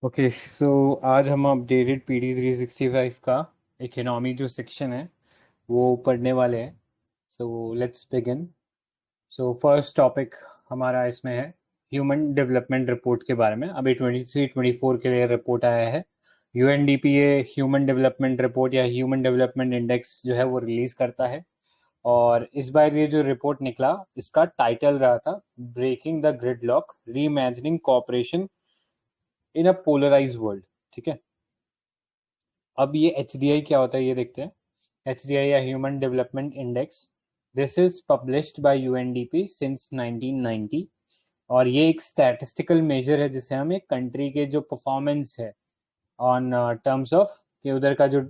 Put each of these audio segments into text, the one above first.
Okay so आज हम updated PD 365 का इकोनॉमी जो सेक्शन है वो पढ़ने वाले हैं। So let's begin. So first topic हमारा इसमें है ह्यूमन डेवलपमेंट रिपोर्ट के बारे में। अभी 23-24 के लिए रिपोर्ट आया है। यूएनडीपी ये ह्यूमन डेवलपमेंट रिपोर्ट या ह्यूमन डेवलपमेंट इंडेक्स जो है वो रिलीज करता है। और इस बार ये जो रिपोर्ट निकला इसका टाइटल रहा था breaking the gridlock reimagining cooperation in a polarised world. ठीक है, अब ये एच क्या होता है ये देखते हैं। एच या human development index, this is published by UNDP since 1990। और ये एक स्टैटिस्टिकल मेजर है जिससे हम एक कंट्री के जो परफॉर्मेंस है ऑन टर्म्स ऑफ कि उधर का जो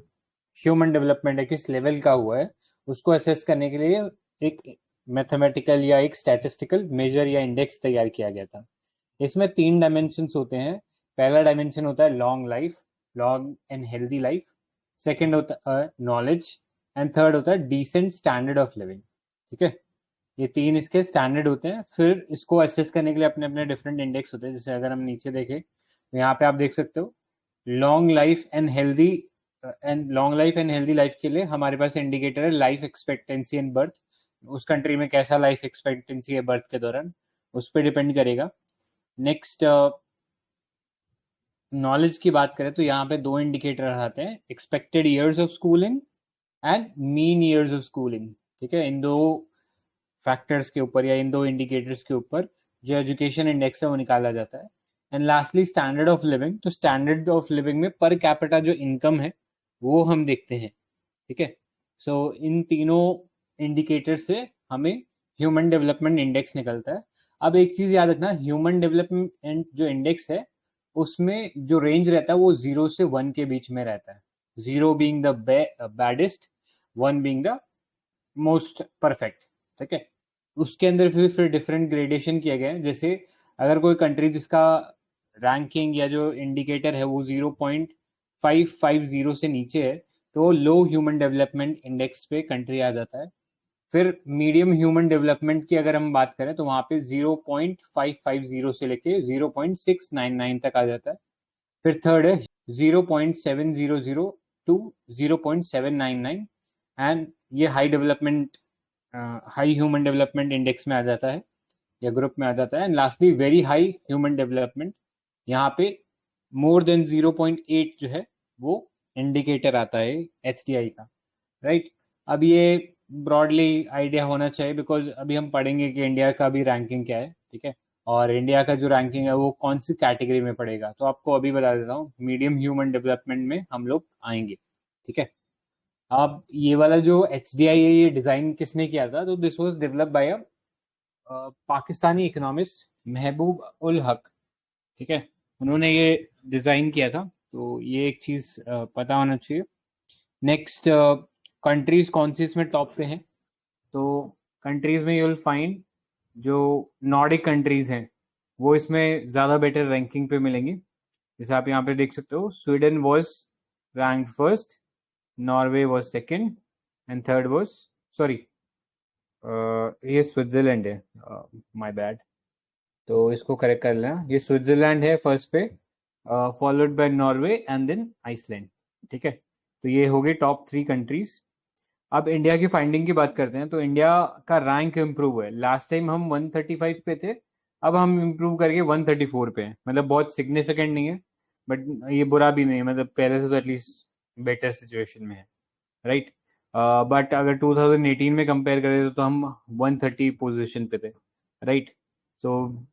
ह्यूमन डेवलपमेंट है किस लेवल का हुआ है उसको असेस करने के लिए एक मैथमेटिकल या एक स्टैटिस्टिकल मेजर या इंडेक्स तैयार किया गया था। इसमें 3 डायमेंशंस होते हैं। पहला डायमेंशन होता है long life, long and healthy life. Second होता है नॉलेज एंड थर्ड होता है डिसेंट स्टैंडर्ड ऑफ लिविंग। ठीक है, ये 3 इसके स्टैंडर्ड होते हैं। फिर इसको असेस करने के लिए अपने अपने डिफरेंट इंडेक्स होते हैं। जैसे अगर हम नीचे देखें तो यहाँ पे आप देख सकते हो long life and healthy life के लिए हमारे पास इंडिकेटर है लाइफ एक्सपेक्टेंसी एंड बर्थ। उस कंट्री में कैसा लाइफ एक्सपेक्टेंसी है बर्थ के दौरान, उस पर डिपेंड करेगा। नेक्स्ट नॉलेज की बात करें तो यहाँ पे 2 इंडिकेटर आते हैं, expected years of schooling and mean years of schooling. ठीक है, इन दो फैक्टर्स के ऊपर या इन दो इंडिकेटर्स के ऊपर जो एजुकेशन इंडेक्स है वो निकाला जाता है। And lastly standard of living, तो स्टैंडर्ड ऑफ लिविंग में पर कैपिटा जो इनकम है वो हम देखते हैं। ठीक है, सो इन तीनों इंडिकेटर से हमें ह्यूमन डेवलपमेंट इंडेक्स निकलता है। अब एक चीज याद रखना, ह्यूमन डेवलपमेंट जो इंडेक्स है उसमें जो रेंज रहता है वो 0 से 1 के बीच में रहता है। 0 being the baddest, 1 being the most perfect. ठीक है, उसके अंदर फिर डिफरेंट ग्रेडेशन किया गया है। जैसे अगर कोई कंट्री जिसका रैंकिंग या जो इंडिकेटर है वो 0.550 से नीचे है तो लो ह्यूमन डेवलपमेंट इंडेक्स पे कंट्री आ जाता है। फिर मीडियम ह्यूमन डेवलपमेंट की अगर हम बात करें तो वहां पे 0.550 से लेके 0.699 तक आ जाता है। फिर थर्ड है 0.700 टू 0.799 एंड ये हाई ह्यूमन डेवलपमेंट इंडेक्स में आ जाता है या ग्रुप में आ जाता है। And lastly very high human development, यहाँ पे मोर देन 0.8 जो है वो इंडिकेटर आता है एच का। राइट, अब ये ब्रॉडली आइडिया होना चाहिए बिकॉज अभी हम पढ़ेंगे कि इंडिया का भी रैंकिंग क्या है। ठीक है, और इंडिया का जो रैंकिंग है वो कौन सी कैटेगरी में पड़ेगा तो आपको अभी बता देता हूँ, मीडियम ह्यूमन डेवलपमेंट में हम लोग आएंगे। ठीक है, अब ये वाला जो एच है ये डिजाइन किसने किया था, तो this was develop by a Pakistani economist महबूब उल हक। ठीक है, उन्होंने ये डिजाइन किया था, तो ये एक चीज पता होना चाहिए। नेक्स्ट कंट्रीज कौन सी इसमें टॉप पे हैं, तो कंट्रीज में यू विल फाइंड जो नॉर्डिक कंट्रीज हैं वो इसमें ज़्यादा बेटर रैंकिंग पे मिलेंगी। जैसे आप यहाँ पे देख सकते हो Sweden was rank first, Norway was second and third was, sorry ये स्विट्जरलैंड है, माय बैड। तो इसको करेक्ट कर लेना, ये स्विट्जरलैंड है फर्स्ट पे, followed by Norway and then Iceland. ठीक है, तो ये हो गई टॉप 3 कंट्रीज। अब इंडिया की फाइंडिंग की बात करते हैं तो इंडिया का रैंक इम्प्रूव है। लास्ट टाइम हम 135 पे थे, अब हम इम्प्रूव करके 134 पे हैं। मतलब बहुत सिग्निफिकेंट नहीं है बट ये बुरा भी नहीं है, मतलब पहले से तो एटलीस्ट बेटर सिचुएशन में है। राइट, बट अगर 2018 में कंपेयर करें तो हम 130 पोजीशन पे थे। राइट, सो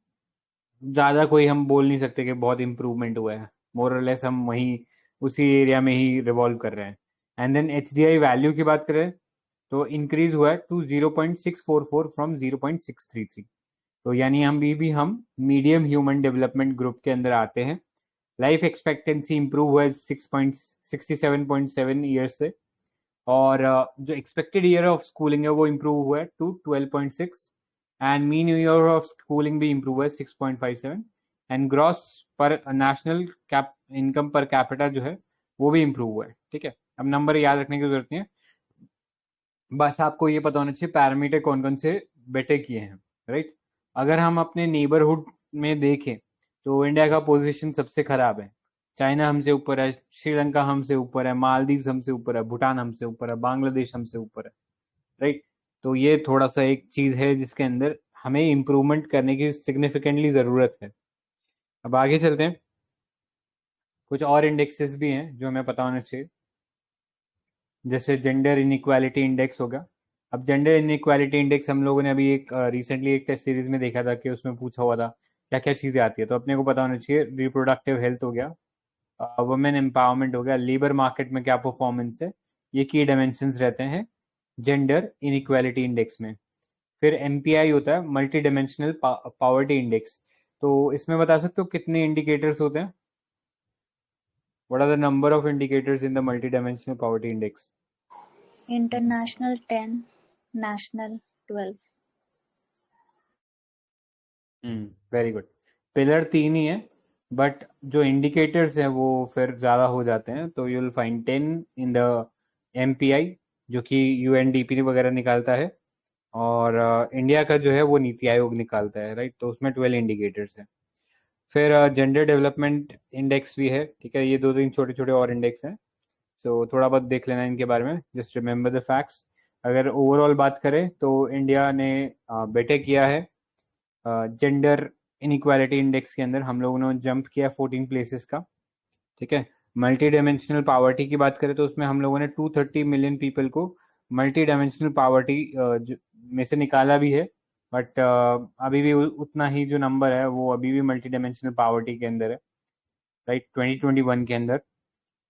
ज़्यादा कोई हम बोल नहीं सकते कि बहुत इम्प्रूवमेंट हुआ है। मोर और लेस हम वहीं उसी एरिया में ही रिवॉल्व कर रहे हैं। एंड देन एच वैल्यू की बात करें तो इंक्रीज हुआ है टू 0.644 फ्रॉम 0.633। तो यानी हम मीडियम ह्यूमन डेवलपमेंट ग्रुप के अंदर आते हैं। लाइफ एक्सपेक्टेंसी इंप्रूव हुआ है 67.7 ईयर्स से। और जो एक्सपेक्टेड ईयर ऑफ स्कूलिंग है वो इम्प्रूव हुआ है to 12.6 and mean year of schooling भी इम्प्रूव हुआ है 6.57 and gross per national cap income per capita जो है वो भी इम्प्रूव हुआ है। ठीक है, अब नंबर याद रखने की जरूरत नहीं है, बस आपको ये पता होना चाहिए पैरामीटर कौन कौन से बेटर किए हैं। राइट, अगर हम अपने नेबरहुड में देखें तो इंडिया का पोजीशन सबसे खराब है। चाइना हमसे ऊपर है, श्रीलंका हमसे ऊपर है, मालदीव हमसे ऊपर है, भूटान हमसे ऊपर है, बांग्लादेश हमसे ऊपर है, राइट। तो ये थोड़ा सा एक चीज है जिसके अंदर हमें इम्प्रूवमेंट करने की सिग्निफिकेंटली जरूरत है। अब आगे चलते हैं, कुछ और इंडेक्सेस भी हैं जो हमें पता होना चाहिए, जैसे जेंडर इनइक्वालिटी इंडेक्स होगा। अब जेंडर इनइक्वालिटी इंडेक्स हम लोगों ने अभी एक रिसेंटली एक टेस्ट सीरीज में देखा था कि उसमें पूछा हुआ था क्या क्या चीजें आती है, तो अपने को पता होना चाहिए रिप्रोडक्टिव हेल्थ हो गया, वुमेन एम्पावरमेंट हो गया, लेबर मार्केट में क्या परफॉर्मेंस है, ये की डायमेंशंस रहते हैं जेंडर इनइक्वालिटी इंडेक्स में। फिर एमपीआई होता है, मल्टी डायमेंशनल पावर्टी इंडेक्स। तो इसमें बता सकते हो कितने इंडिकेटर्स होते हैं? What are the number of indicators in the multi dimensional poverty index? International 10, national 12। Very good. Pillar 3 ही है, बट जो इंडिकेटर्स हैं वो फिर ज़्यादा हो जाते हैं, तो you will find 10 in the MPI, जो कि यूएनडीपी वगैरह निकालता है, और इंडिया का जो है वो नीति आयोग निकालता है, राइट। तो उसमें 12 इंडिकेटर्स हैं। फिर जेंडर डेवलपमेंट इंडेक्स भी है, ठीक है। ये दो तीन छोटे छोटे और इंडेक्स हैं, सो थोड़ा बहुत देख लेना इनके बारे में, जस्ट रिमेंबर द फैक्ट्स। अगर ओवरऑल बात करें तो इंडिया ने बेटर किया है जेंडर इनइक्वालिटी इंडेक्स के अंदर, हम लोगों ने जंप किया 14 प्लेसेस का, ठीक है। मल्टी डायमेंशनल पावर्टी की बात करें तो उसमें हम लोगों ने 230 मिलियन पीपल को मल्टी डायमेंशनल पावर्टी में से निकाला भी है, बट अभी भी उतना ही जो नंबर है वो अभी भी मल्टी डायमेंशनल पावर्टी के अंदर है, राइट, 2021 के अंदर।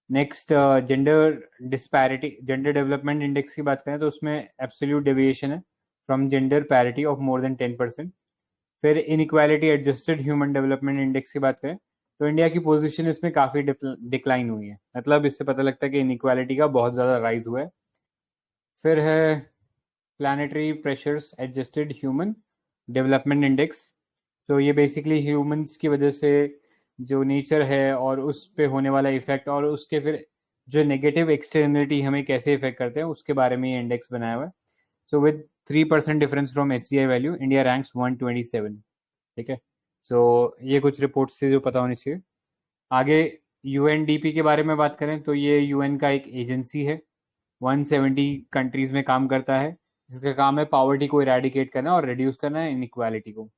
Next gender disparity, gender development index की बात करें तो उसमें एब्सोल्यूट डेविएशन है from gender parity of more than 10%। फिर inequality adjusted human development index की बात करें तो इंडिया की पोजीशन इसमें काफ़ी डिक्लाइन हुई है, मतलब इससे पता लगता है कि इनइक्वालिटी का बहुत ज़्यादा राइज हुआ है। फिर है planetary pressures adjusted human development index. तो ये बेसिकली ह्यूमंस की वजह से जो नेचर है और उस पे होने वाला इफेक्ट, और उसके फिर जो नेगेटिव एक्सटर्नलिटी हमें कैसे इफेक्ट करते हैं उसके बारे में ये इंडेक्स बनाया हुआ है। So with 3% difference from HDI value, India ranks 127, ठीक है। सो ये कुछ रिपोर्ट्स से जो पता होनी चाहिए। आगे यूएनडीपी के बारे में बात करें तो ये यूएन का एक एजेंसी है, 170 कंट्रीज में काम करता है, जिसका काम है पावर्टी को इरेडिकेट करना और रिड्यूस करना है इनइक्वालिटी को।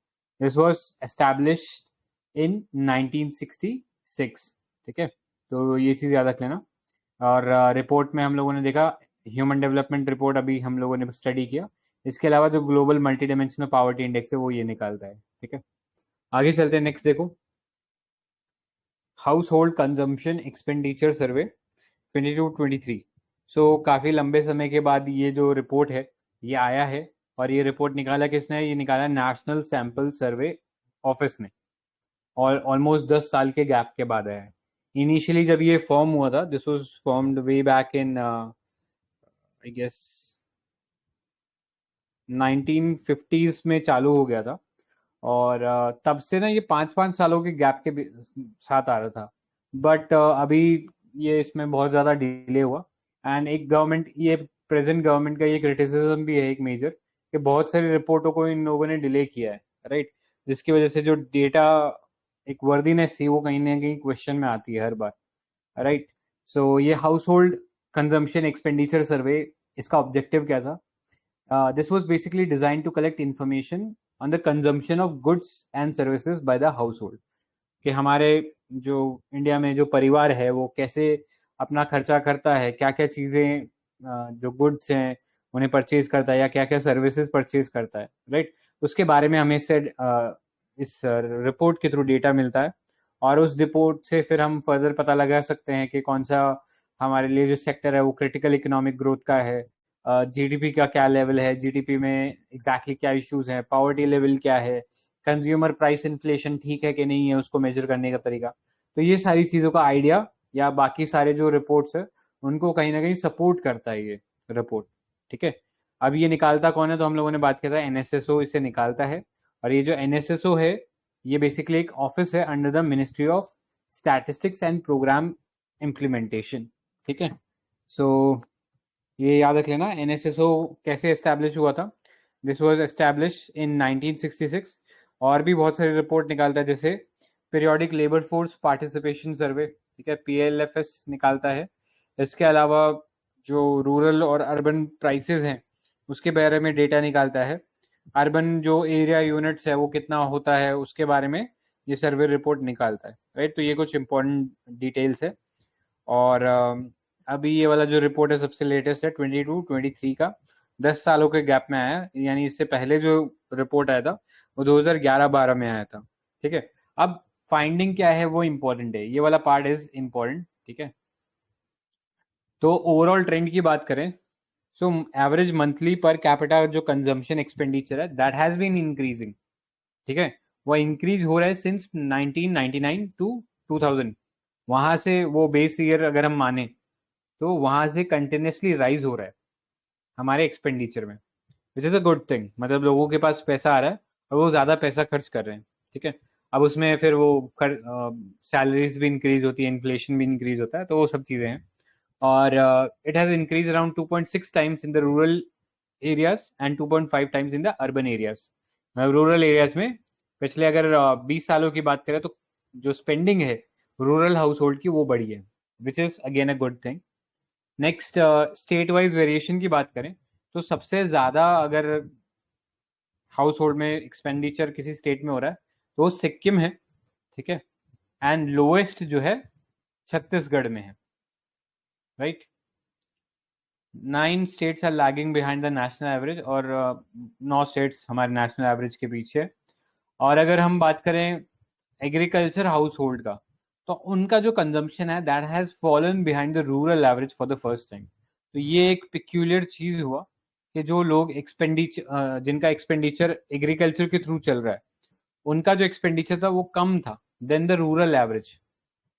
दिस वाज एस्टैब्लिश्ड इन 1966, ठीक है। तो ये चीज़ याद रख लेना। और रिपोर्ट में हम लोगों ने देखा, ह्यूमन डेवलपमेंट रिपोर्ट अभी हम लोगों ने स्टडी किया, इसके अलावा जो global multi dimensional poverty index है वो ये निकालता है, ठीक है। आगे चलते हैं, नेक्स्ट देखो, हाउस होल्ड कंजम्पशन एक्सपेंडिचर सर्वे 22-23। सो काफ़ी लंबे समय के बाद ये जो रिपोर्ट है ये आया है, और ये रिपोर्ट निकाला किसने? ये निकाला नेशनल सैंपल सर्वे ऑफिस ने, और ऑलमोस्ट 10 साल के गैप के बाद आया है। इनिशियली जब ये फॉर्म हुआ था, this was formed way back in I guess 1950s में चालू हो गया था, और तब से ना ये 5-5 सालों के गैप के साथ आ रहा था, बट अभी ये इसमें बहुत ज़्यादा डिले हुआ। एंड एक गवर्नमेंट, ये प्रेजेंट गवर्नमेंट का ये क्रिटिसिज्म भी है एक मेजर, कि बहुत सारी रिपोर्टों को इन लोगों ने डिले किया है, राइट, जिसकी वजह से जो डेटा एक वर्दीनेस थी वो कहीं ना कहीं क्वेश्चन में आती है हर बार, राइट। सो ये हाउस होल्ड कंजम्पशन एक्सपेंडिचर सर्वे, इसका ऑब्जेक्टिव क्या था? This was basically designed to collect information on the consumption of goods and services by the household, कि हमारे जो इंडिया में जो परिवार है वो कैसे अपना खर्चा करता है, क्या क्या चीज़ें जो गुड्स हैं उन्हें परचेज करता है, या क्या क्या सर्विसेज परचेज करता है, राइट। उसके बारे में हमें इस रिपोर्ट के थ्रू डेटा मिलता है, और उस रिपोर्ट से फिर हम फर्दर पता लगा सकते हैं कि कौन सा हमारे लिए जो सेक्टर है वो क्रिटिकल इकोनॉमिक ग्रोथ का है, जीडीपी का क्या लेवल है, जीडीपी में एग्जैक्टली क्या इश्यूज हैं, पॉवर्टी लेवल क्या है, कंज्यूमर प्राइस इन्फ्लेशन ठीक है कि नहीं है, उसको मेजर करने का तरीका। तो ये सारी चीज़ों का आइडिया या बाकी सारे जो रिपोर्ट्स है उनको कहीं ना कहीं सपोर्ट करता है ये रिपोर्ट, ठीक है। अब ये निकालता कौन है? तो हम लोगों ने बात किया था एनएसएसओ इसे निकालता है, और ये जो एनएसएसओ है ये बेसिकली एक ऑफिस है under the ministry of statistics and programme implementation, ठीक है। सो ये याद रख लेना, एनएसएसओ कैसे एस्टैब्लिश हुआ था। दिस वाज एस्टैब्लिश इन 1966, और भी बहुत सारी रिपोर्ट निकालता है, जैसे पीरियोडिक लेबर फोर्स पार्टिसिपेशन सर्वे, ठीक है, PLFS निकालता है। इसके अलावा जो रूरल और अर्बन प्राइसेस हैं उसके बारे में डेटा निकालता है। अर्बन जो एरिया यूनिट्स है वो कितना होता है उसके बारे में ये सर्वे रिपोर्ट निकालता है, राइट। तो ये कुछ इंपॉर्टेंट डिटेल्स है। और अभी ये वाला जो रिपोर्ट है सबसे लेटेस्ट है 22-23 का, 10 सालों के गैप में आया, यानी इससे पहले जो रिपोर्ट आया था वो 2011-12 में आया था, ठीक है। अब फाइंडिंग क्या है वो इम्पोर्टेंट है, ये वाला पार्ट इज इम्पोर्टेंट, ठीक है। तो ओवरऑल ट्रेंड की बात करें, सो एवरेज मंथली पर कैपिटा जो कंजम्पशन एक्सपेंडिचर है दैट हैज बीन इंक्रीजिंग, ठीक है। वो इंक्रीज हो रहा है सिंस 1999 टू 2000, वहां से वो बेस ईयर अगर हम माने तो वहां से कंटिन्यूसली राइज हो रहा है हमारे एक्सपेंडिचर में, which is a good thing. मतलब लोगों के पास पैसा आ रहा है और वो ज़्यादा पैसा खर्च कर रहे हैं, ठीक है। अब उसमें फिर वो सैलरीज भी इंक्रीज होती है, इन्फ्लेशन भी इंक्रीज होता है, तो वो सब चीज़ें हैं। और it has increase around 2.6 times in the rural areas and 2.5 times in the urban areas. Rural areas में पिछले अगर 20 सालों की बात करें तो जो स्पेंडिंग है रूरल हाउस होल्ड की वो बढ़ी है, which is again a good thing. Next state wise variation की बात करें तो सबसे ज़्यादा अगर हाउस होल्ड में एक्सपेंडिचर किसी स्टेट में हो रहा है तो वो सिक्किम है, ठीक है। एंड लोएस्ट जो है छत्तीसगढ़ में है, right. 9 states are lagging behind the national average, और 9 स्टेट्स हमारे नेशनल एवरेज के पीछे। और अगर हम बात करें एग्रीकल्चर हाउस होल्ड का, तो उनका जो कंजम्पशन है that has fallen behind the rural average for the first time. तो ये एक पिक्यूलियर चीज़ हुआ कि जो लोग एक्सपेंडिचर जिनका एक्सपेंडिचर एग्रीकल्चर के थ्रू चल रहा है उनका जो एक्सपेंडिचर था वो कम था than the rural average,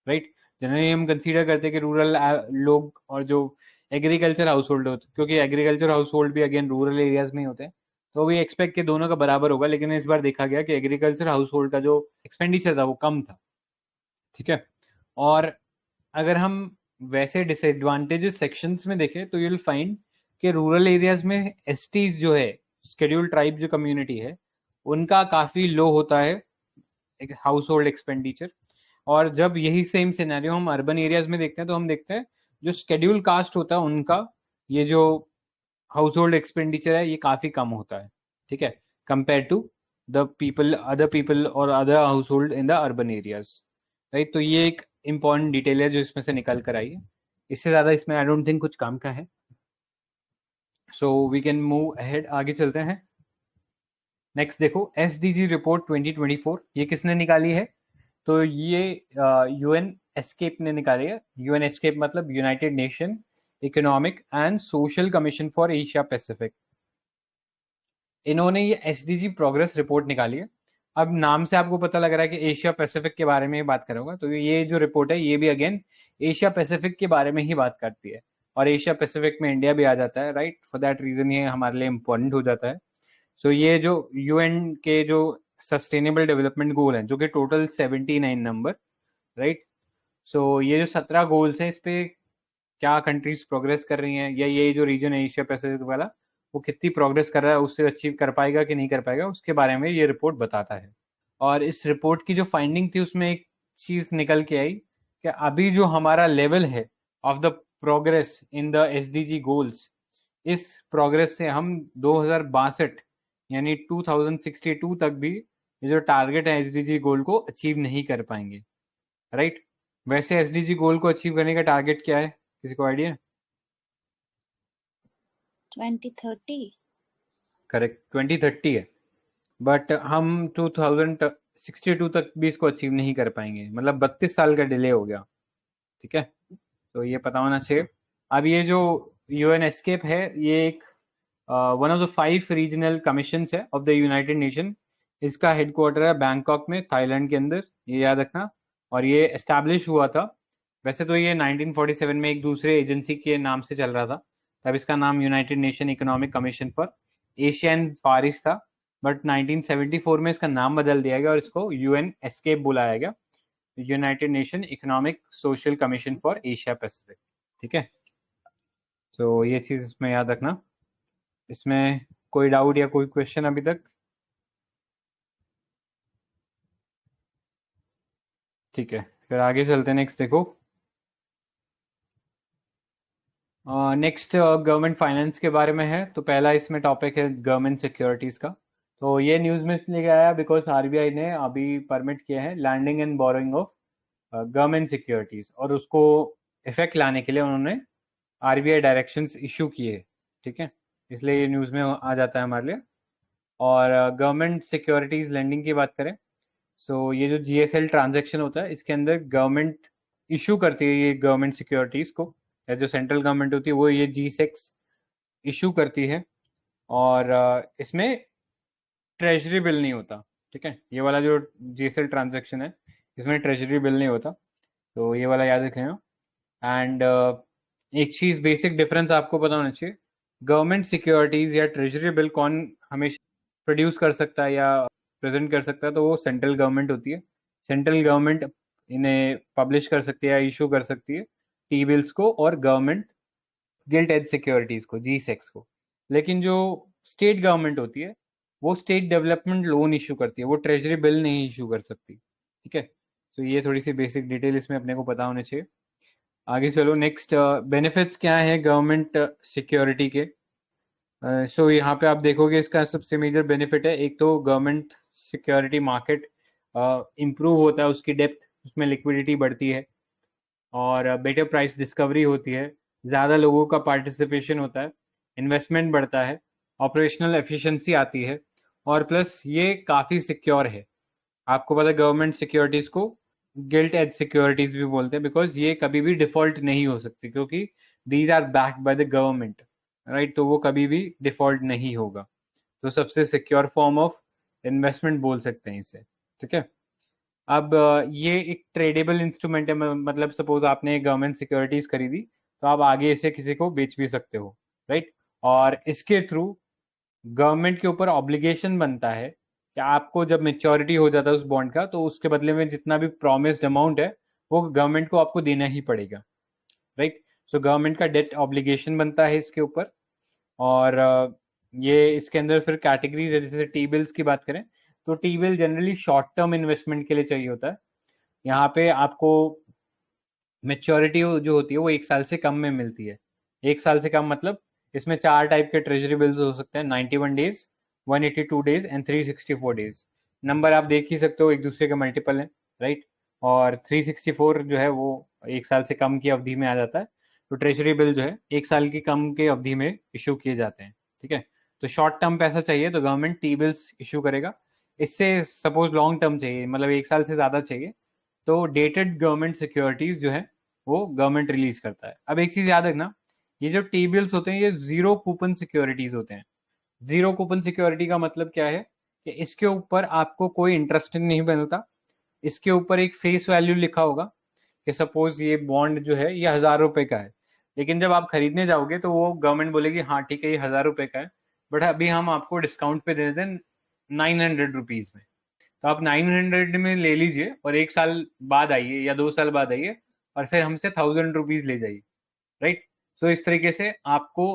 right. Generally हम कंसीडर करते हैं कि रूरल लोग और जो एग्रीकल्चर हाउस होल्ड होते, क्योंकि एग्रीकल्चर हाउस होल्ड भी अगेन रूरल एरियाज में ही होते हैं, तो वी एक्सपेक्ट कि दोनों का बराबर होगा, लेकिन इस बार देखा गया कि एग्रीकल्चर हाउस होल्ड का जो एक्सपेंडिचर था वो कम था, ठीक है। और अगर हम वैसे डिसएडवांटेजेस सेक्शंस में देखें तो यू विल फाइंड कि रूरल एरियाज में एसटीज जो है, शेड्यूल्ड ट्राइब जो कम्युनिटी है, उनका काफ़ी लो होता है हाउस होल्ड एक्सपेंडिचर। और जब यही सेम सिनेरियो हम अर्बन एरियाज में देखते हैं तो हम देखते हैं जो शेड्यूल कास्ट होता है उनका ये जो हाउस होल्ड एक्सपेंडिचर है ये काफ़ी कम होता है, ठीक है, compare to the people other people और other household in the urban areas, right. तो ये एक इंपॉर्टेंट डिटेल है जो इसमें से निकल कर आई है। इससे ज़्यादा इसमें आई डोंट थिंक कुछ काम का है। So we can move ahead, आगे चलते हैं। नेक्स्ट देखो SDG रिपोर्ट 2024, ये किसने निकाली है? तो ये UN एस्केप ने निकाली है। UN एस्केप मतलब United nation economic and social commission for Asia Pacific. इन्होंने ये SDG प्रोग्रेस रिपोर्ट निकाली है। अब नाम से आपको पता लग रहा है कि एशिया पैसिफिक के बारे में ही बात करूंगा, तो ये जो रिपोर्ट है ये भी अगेन एशिया पैसिफिक के बारे में ही बात करती है, और एशिया पैसिफिक में इंडिया भी आ जाता है, राइट। फॉर दैट रीजन ये हमारे लिए इम्पोर्टेंट हो जाता है। सो ये जो UN के जो सस्टेनेबल डेवलपमेंट गोल हैं जो कि टोटल 79 नंबर, राइट। सो ये जो 17 गोल्स हैं इस पे क्या कंट्रीज प्रोग्रेस कर रही हैं, या ये जो रीजन है एशिया पैसिफिक वाला वो कितनी प्रोग्रेस कर रहा है, उससे अचीव कर पाएगा कि नहीं कर पाएगा, उसके बारे में ये रिपोर्ट बताता है। और इस रिपोर्ट की जो फाइंडिंग थी उसमें एक चीज निकल के आई कि अभी जो हमारा लेवल है of the progress in the SDG goals, इस प्रोग्रेस से हम 2062 यानी 2062 तक भी ये जो टारगेट है SDG गोल को अचीव नहीं कर पाएंगे, राइट। वैसे SDG गोल को अचीव करने का टारगेट क्या है, किसी को आइडिया? 2030। करेक्ट, 2030 है, बट हम 2062 तक भी इसको अचीव नहीं कर पाएंगे, मतलब 32 साल का डिले हो गया, ठीक है। तो ये पता होना चाहिए। अब ये जो UN एस्केप है ये एक one of the 5 regional commissions है ऑफ द यूनाइटेड नेशन। इसका हेडक्वार्टर है बैंकॉक में, थाईलैंड के अंदर, ये याद रखना। और ये एस्टैब्लिश हुआ था, वैसे तो ये 1947 में एक दूसरे एजेंसी के नाम से चल रहा था, तब इसका नाम United nation economic commission for Asia and far east था, बट 1974 में इसका नाम बदल दिया गया और इसको UN एस्केप बुलाया गया, United nation economic social commission for Asia Pacific, ठीक है। तो ये चीज़ इसमें याद रखना। इसमें कोई डाउट या कोई क्वेश्चन अभी तक? ठीक है, फिर आगे चलते हैं। नेक्स्ट देखो नेक्स्ट गवर्नमेंट फाइनेंस के बारे में है। तो पहला इसमें टॉपिक है गवर्नमेंट सिक्योरिटीज़ का। तो ये न्यूज़ में इसलिए आया बिकॉज आरबीआई ने अभी परमिट किया है lending and borrowing of government securities, और उसको इफेक्ट लाने के लिए उन्होंने आरबीआई डायरेक्शंस इशू किए। ठीक है, इसलिए ये न्यूज़ में आ जाता है हमारे लिए। और गवर्नमेंट सिक्योरिटीज़ लेंडिंग की बात करें, सो ये जो जीएसएल ट्रांजैक्शन होता है इसके अंदर गवर्नमेंट इशू करती है ये गवर्नमेंट सिक्योरिटीज़ को, या जो सेंट्रल गवर्नमेंट होती है वो ये G6 इशू करती है। और इसमें ट्रेजरी बिल नहीं होता। ठीक है, ये वाला जो जीएसएल ट्रांजैक्शन है इसमें ट्रेजरी बिल नहीं होता, तो ये वाला याद रख लेना। एंड एक चीज़ बेसिक डिफरेंस आपको पता होना चाहिए, गवर्नमेंट सिक्योरिटीज़ या ट्रेजरी बिल कौन हमेशा प्रोड्यूस कर सकता है या प्रेजेंट कर सकता है, तो वो सेंट्रल गवर्नमेंट होती है। सेंट्रल गवर्नमेंट इन्हें पब्लिश कर सकती है या इशू कर सकती है टी बिल्स को, और गवर्नमेंट गिल्ट एज सिक्योरिटीज को, G6 को। लेकिन जो स्टेट गवर्नमेंट होती है वो स्टेट डेवलपमेंट लोन इशू करती है, वो ट्रेजरी बिल नहीं इशू कर सकती। ठीक है, तो ये थोड़ी सी बेसिक डिटेल इसमें अपने को पता होने चाहिए। आगे चलो, नेक्स्ट बेनिफिट्स क्या है गवर्नमेंट सिक्योरिटी के। सो यहाँ पे आप देखोगे इसका सबसे मेजर बेनिफिट है, एक तो गवर्नमेंट सिक्योरिटी मार्केट इम्प्रूव होता है, उसकी डेप्थ, उसमें लिक्विडिटी बढ़ती है, और बेटर प्राइस डिस्कवरी होती है, ज़्यादा लोगों का पार्टिसिपेशन होता है, इन्वेस्टमेंट बढ़ता है, ऑपरेशनल एफिशिएंसी आती है, और प्लस ये काफ़ी सिक्योर है। आपको पता है गवर्नमेंट सिक्योरिटीज़ को गिल्ट एज सिक्योरिटीज़ भी बोलते हैं, बिकॉज ये कभी भी डिफॉल्ट नहीं हो सकती, क्योंकि these are backed by the government, right. तो वो कभी भी डिफॉल्ट नहीं होगा। तो सबसे सिक्योर फॉर्म ऑफ इन्वेस्टमेंट बोल सकते हैं इसे। ठीक है, अब ये एक ट्रेडेबल इंस्ट्रूमेंट है, मतलब सपोज आपने गवर्नमेंट सिक्योरिटीज खरीदी तो आप आगे इसे किसी को बेच भी सकते हो, राइट। और इसके थ्रू गवर्नमेंट के ऊपर ऑब्लिगेशन बनता है कि आपको जब मेच्योरिटी हो जाता है उस बॉन्ड का, तो उसके बदले में जितना भी प्रॉमिस्ड अमाउंट है वो गवर्नमेंट को आपको देना ही पड़ेगा, राइट। सो गवर्नमेंट का डेट ऑब्लिगेशन बनता है इसके ऊपर। और ये इसके अंदर फिर कैटेगरी, जैसे टी बिल्स की बात करें तो T bill generally short term investment के लिए चाहिए होता है। यहाँ पे आपको मेच्योरिटी जो होती है वो 1 साल से कम में मिलती है। 1 साल से कम मतलब इसमें 4 टाइप के ट्रेजरी बिल्स हो सकते हैं, 91 days, 182 days and 364 days. Number आप देख ही सकते हो, एक दूसरे के मल्टीपल हैं, राइट। और 364 जो है वो 1 साल से कम की अवधि में आ जाता है। तो ट्रेजरी बिल जो है 1 साल की कम के अवधि में इशू किए जाते हैं। ठीक है, तो शॉर्ट टर्म पैसा चाहिए तो गवर्नमेंट टी बिल्स इशू करेगा। इससे सपोज लॉन्ग टर्म चाहिए, मतलब 1 साल से ज़्यादा चाहिए, तो डेटेड गवर्नमेंट सिक्योरिटीज जो है वो गवर्नमेंट रिलीज करता है। अब एक चीज याद रखना, ये जो टी बिल्स होते हैं ये जीरो कूपन सिक्योरिटीज होते हैं। जीरो कूपन सिक्योरिटी का मतलब क्या है कि इसके ऊपर आपको कोई इंटरेस्ट नहीं मिलता। इसके ऊपर एक फेस वैल्यू लिखा होगा कि सपोज ये बॉन्ड जो है ये 1,000 रुपए का है, लेकिन जब आप खरीदने जाओगे तो वो गवर्नमेंट बोलेगी हाँ ठीक है ये 1,000 रुपए का है, बट अभी हम आपको डिस्काउंट पे दे देते हैं 900 रुपीज में। तो आप 900 में ले लीजिए और 1 साल बाद आइए या 2 साल बाद आइए और फिर हमसे 1,000 रुपीज ले जाइए, राइट। सो इस तरीके से आपको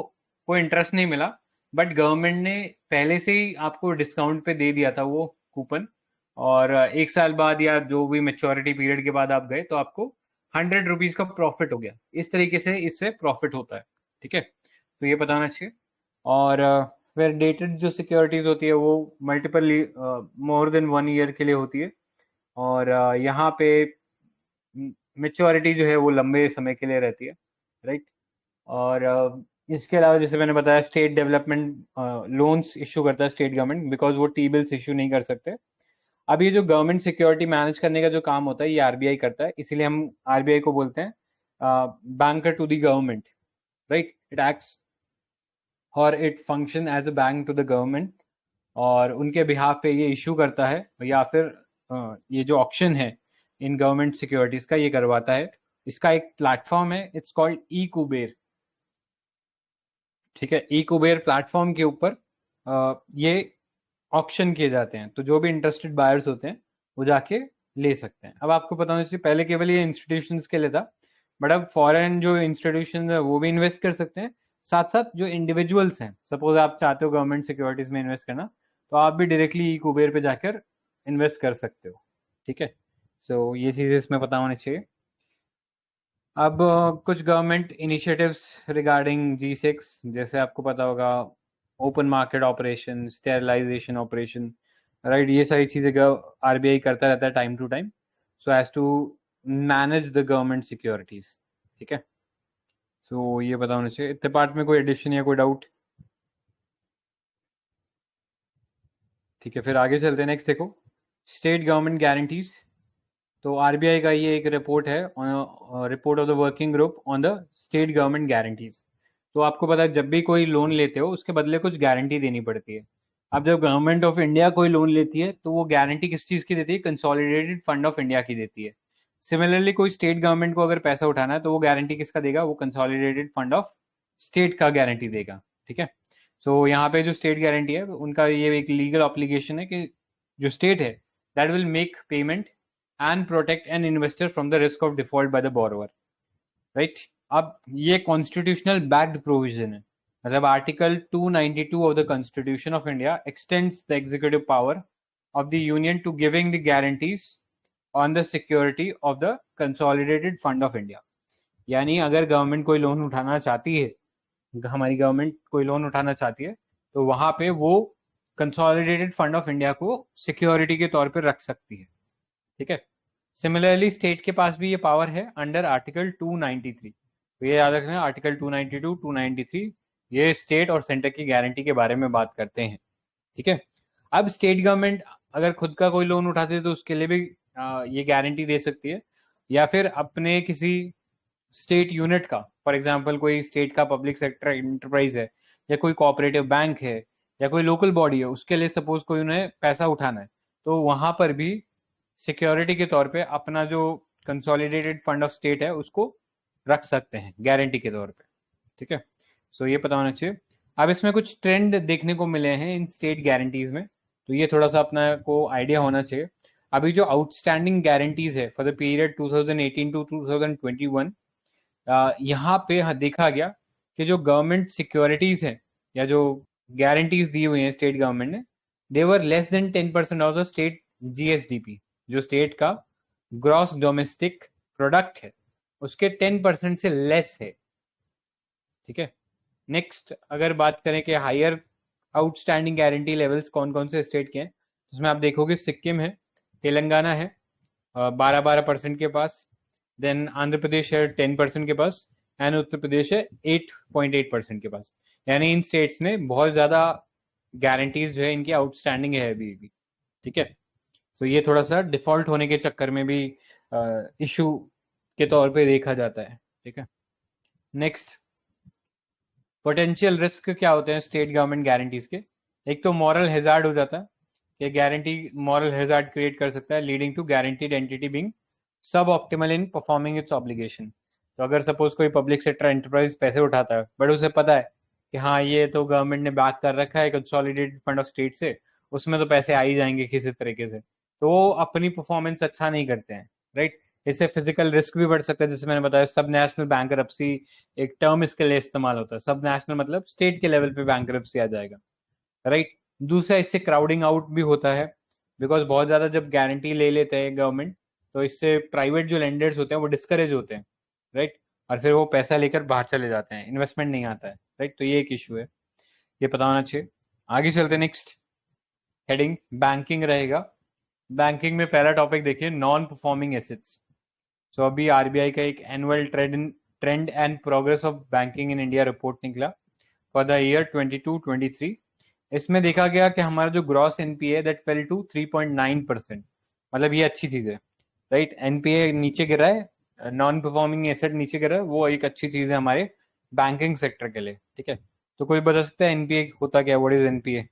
कोई इंटरेस्ट नहीं मिला, बट गवर्नमेंट ने पहले से ही आपको डिस्काउंट पे दे दिया था वो कूपन। और 1 साल बाद या जो भी मेच्योरिटी पीरियड के बाद आप गए तो आपको 100 रुपीज का प्रॉफिट हो गया। इस तरीके से इससे प्रॉफिट होता है। ठीक है, तो ये बताना चाहिए। और फिर डेटेड जो सिक्योरिटीज होती है वो मल्टीपल मोर देन 1 ईयर के लिए होती है। और यहाँ पे मेच्योरिटी जो है वो लंबे समय के लिए रहती है, राइट। और इसके अलावा जैसे मैंने बताया स्टेट डेवलपमेंट लोन्स इशू करता है स्टेट गवर्नमेंट, बिकॉज वो टी बिल्स इशू नहीं कर सकते। अब ये जो गवर्नमेंट सिक्योरिटी मैनेज करने का जो काम होता है ये आरबीआई करता है, इसीलिए हम आरबीआई को बोलते हैं banker to the government, right. It acts और it function as a bank to the government, और उनके बिहाफ पे ये इशू करता है, या फिर ये जो ऑक्शन है इन गवर्नमेंट सिक्योरिटीज का ये करवाता है। इसका एक प्लेटफॉर्म है, इट्स कॉल्ड ई कुबेर। ठीक है, ई कुबेर प्लेटफॉर्म के ऊपर ये ऑक्शन किए जाते हैं, तो जो भी इंटरेस्टेड बायर्स होते हैं वो जाके ले सकते हैं। अब आपको पता होना चाहिए पहले केवल ये इंस्टीट्यूशंस के लिए था, बट अब फॉरेन जो इंस्टीट्यूशन है वो भी इन्वेस्ट कर सकते हैं। साथ साथ जो इंडिविजुअल्स हैं, सपोज आप चाहते हो गवर्नमेंट सिक्योरिटीज में इन्वेस्ट करना, तो आप भी डायरेक्टली ई कुबेर पे जाकर इन्वेस्ट कर सकते हो। ठीक है, सो ये चीज़ इसमें पता होनी चाहिए। अब कुछ गवर्नमेंट इनिशिएटिव्स रिगार्डिंग G6, जैसे आपको पता होगा open market operation, sterilisation operation, right, ये सारी चीज़ें RBI करता रहता है time to time, so as to manage the government securities. ठीक है, सो ये पता होना चाहिए। इतने पार्ट में कोई एडिशन या कोई डाउट? ठीक है, फिर आगे चलते हैं। नेक्स्ट देखो, स्टेट गवर्नमेंट गारंटीज। तो RBI का ये एक रिपोर्ट है, report of the working group on the state government guarantees. तो आपको पता है जब भी कोई लोन लेते हो उसके बदले कुछ गारंटी देनी पड़ती है। अब जब गवर्नमेंट ऑफ इंडिया कोई लोन लेती है तो वो गारंटी किस चीज़ की देती है? कंसोलिडेटेड फंड ऑफ इंडिया की देती है। सिमिलरली कोई स्टेट गवर्नमेंट को अगर पैसा उठाना है तो वो गारंटी किसका देगा? वो कंसोलिडेटेड फंड ऑफ स्टेट का गारंटी देगा। ठीक है, सो यहाँ पे जो स्टेट गारंटी है उनका ये एक लीगल ऑब्लिगेशन है कि जो स्टेट है that will make payment and protect an investor from the risk of default by the borrower, right? अब ये कॉन्स्टिट्यूशनल बैक्ड प्रोविजन है, मतलब article 292 of the constitution of India extends the executive power of the union to giving the guarantees on the security of the consolidated fund of India. यानी अगर government कोई loan उठाना चाहती है, हमारी government कोई लोन उठाना चाहती है तो वहां पे वो कंसोलिडेटेड फंड ऑफ इंडिया को सिक्योरिटी के तौर पर रख सकती है। ठीक है, सिमिलरली स्टेट के पास भी ये पावर है अंडर आर्टिकल 293। तो ये याद रखना, आर्टिकल 292, 293 ये स्टेट और सेंटर की गारंटी के बारे में बात करते हैं। ठीक है, अब स्टेट गवर्नमेंट अगर खुद का कोई लोन उठाते है तो उसके लिए भी ये गारंटी दे सकती है, या फिर अपने किसी स्टेट यूनिट का, फॉर एग्जाम्पल कोई स्टेट का पब्लिक सेक्टर इंटरप्राइज है या कोई कोऑपरेटिव बैंक है या कोई लोकल बॉडी है, उसके लिए सपोज कोई उन्हें पैसा उठाना है तो वहां पर भी सिक्योरिटी के तौर पे अपना जो कंसोलिडेटेड फंड ऑफ स्टेट है उसको रख सकते हैं गारंटी के तौर पे। ठीक है, सो ये पता होना चाहिए। अब इसमें कुछ ट्रेंड देखने को मिले हैं इन स्टेट गारंटीज में, तो ये थोड़ा सा अपना को आइडिया होना चाहिए। अभी जो आउटस्टैंडिंग गारंटीज है फॉर द पीरियड 2018 टू 2021, यहाँ पे देखा गया कि जो गवर्नमेंट सिक्योरिटीज है या जो गारंटीज दी हुई हैं स्टेट गवर्नमेंट ने, they were less than 10% of the state GSDP, जो स्टेट का ग्रॉस डोमेस्टिक प्रोडक्ट है उसके 10% से लेस है। ठीक है, नेक्स्ट अगर बात करें कि हायर आउटस्टैंडिंग गारंटी लेवल्स कौन कौन से स्टेट के हैं, उसमें आप देखोगे सिक्किम है, तेलंगाना है 12% के पास, देन आंध्र प्रदेश है 10% के पास, एंड उत्तर प्रदेश है 8.8% के पास। यानी इन स्टेट्स ने बहुत ज़्यादा गारंटीज जो है इनकी आउटस्टैंडिंग है अभी भी। ठीक है, तो ये थोड़ा सा डिफॉल्ट होने के चक्कर में भी इशू के तौर पे देखा जाता है। ठीक है, नेक्स्ट पोटेंशियल रिस्क क्या होते हैं स्टेट गवर्नमेंट गारंटीज के? एक तो मॉरल हैजार्ड हो जाता है, ये गारंटी मॉरल हैजार्ड क्रिएट कर सकता है, leading to guaranteed entity being sub optimal in performing its obligation. तो अगर सपोज कोई पब्लिक सेक्टर एंटरप्राइज पैसे उठाता है बट उसे पता है कि हाँ ये तो गवर्नमेंट ने बैक कर रखा है कंसोलिडेटेड फंड ऑफ स्टेट से, उसमें तो पैसे आ ही जाएंगे किसी तरीके से, तो वो अपनी परफॉर्मेंस अच्छा नहीं करते हैं, राइट। इससे फिजिकल रिस्क भी बढ़ सकता है, जैसे मैंने बताया सब नेशनल बैंकरप्सी एक टर्म इसके लिए इस्तेमाल होता है। सब नेशनल मतलब स्टेट के लेवल पे बैंकरप्सी आ जाएगा, राइट। दूसरा, इससे क्राउडिंग आउट भी होता है, बिकॉज बहुत ज्यादा जब गारंटी ले लेते हैं गवर्नमेंट तो इससे प्राइवेट जो लेंडर्स होते हैं वो डिस्करेज होते हैं, राइट, और फिर वो पैसा लेकर बाहर चले जाते हैं, इन्वेस्टमेंट नहीं आता है, राइट। तो ये एक इशू है, ये पता होना चाहिए। आगे चलते हैं, नेक्स्ट हेडिंग बैंकिंग रहेगा। बैंकिंग में पहला टॉपिक देखिए, नॉन परफॉर्मिंग एसेट्स। सो अभी RBI का एक annual trend and progress of banking in India report निकला फॉर द ईयर 22-23। इसमें देखा गया कि हमारा जो gross NPA that fell to 3.9%, मतलब ये अच्छी चीज है, राइट। NPA नीचे गिरा है, नॉन परफॉर्मिंग एसेट नीचे गिरा है, वो एक अच्छी चीज है हमारे बैंकिंग सेक्टर के लिए। ठीक है, तो कोई बता सकता है NPA होता क्या, व्हाट इज NPA?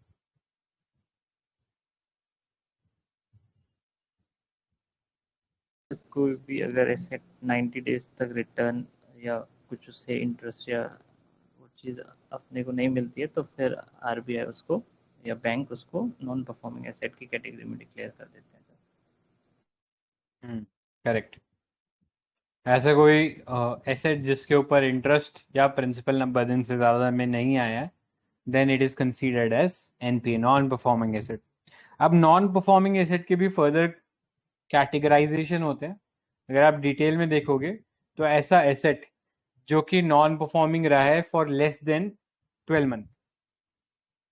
कोई भी अगर एसेट 90 डेज तक रिटर्न या कुछ उससे इंटरेस्ट या वो चीज़ अपने को नहीं मिलती है तो फिर RBI उसको या बैंक उसको नॉन परफॉर्मिंग एसेट की कैटेगरी में डिक्लेयर कर देते हैं। करेक्ट। ऐसा कोई एसेट जिसके ऊपर इंटरेस्ट या प्रिंसिपल नंबर दिन से ज़्यादा में नहीं आया है, then it is considered as NPA, non performing asset. अब नॉन परफॉर्मिंग एसेट के भी फर्दर कैटेगराइजेशन होते हैं। अगर आप डिटेल में देखोगे तो ऐसा एसेट जो कि नॉन परफॉर्मिंग रहा है फॉर लेस देन 12 मंथ,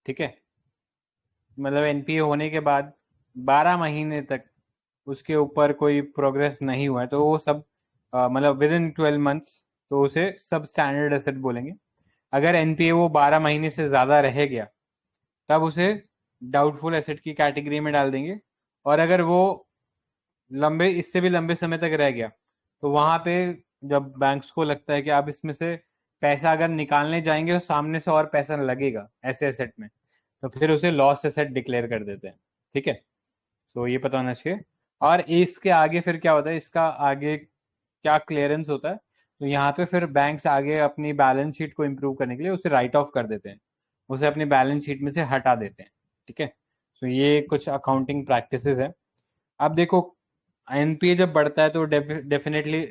ठीक है, मतलब एनपीए होने के बाद 12 महीने तक उसके ऊपर कोई प्रोग्रेस नहीं हुआ है, तो वो सब मतलब विद इन 12 मंथ्स, तो उसे सब स्टैंडर्ड एसेट बोलेंगे। अगर एनपीए वो 12 महीने से ज़्यादा रह गया तब उसे डाउटफुल एसेट की कैटेगरी में डाल देंगे। और अगर वो लंबे इससे भी लंबे समय तक रह गया तो वहाँ पे जब बैंक्स को लगता है कि आप इसमें से पैसा अगर निकालने जाएंगे तो सामने से और पैसा लगेगा ऐसे एसेट में, तो फिर उसे लॉस एसेट डिक्लेयर कर देते हैं, ठीक है। तो ये पता होना चाहिए। और इसके आगे फिर क्या होता है, इसका आगे क्या क्लियरेंस होता है, तो यहाँ पे फिर बैंक्स आगे अपनी बैलेंस शीट को इम्प्रूव करने के लिए उसे राइट ऑफ कर देते हैं, उसे अपनी बैलेंस शीट में से हटा देते हैं, ठीक है। तो ये कुछ अकाउंटिंग प्रैक्टिसेस है। अब देखो एनपीए जब बढ़ता है तो डेफिनेटली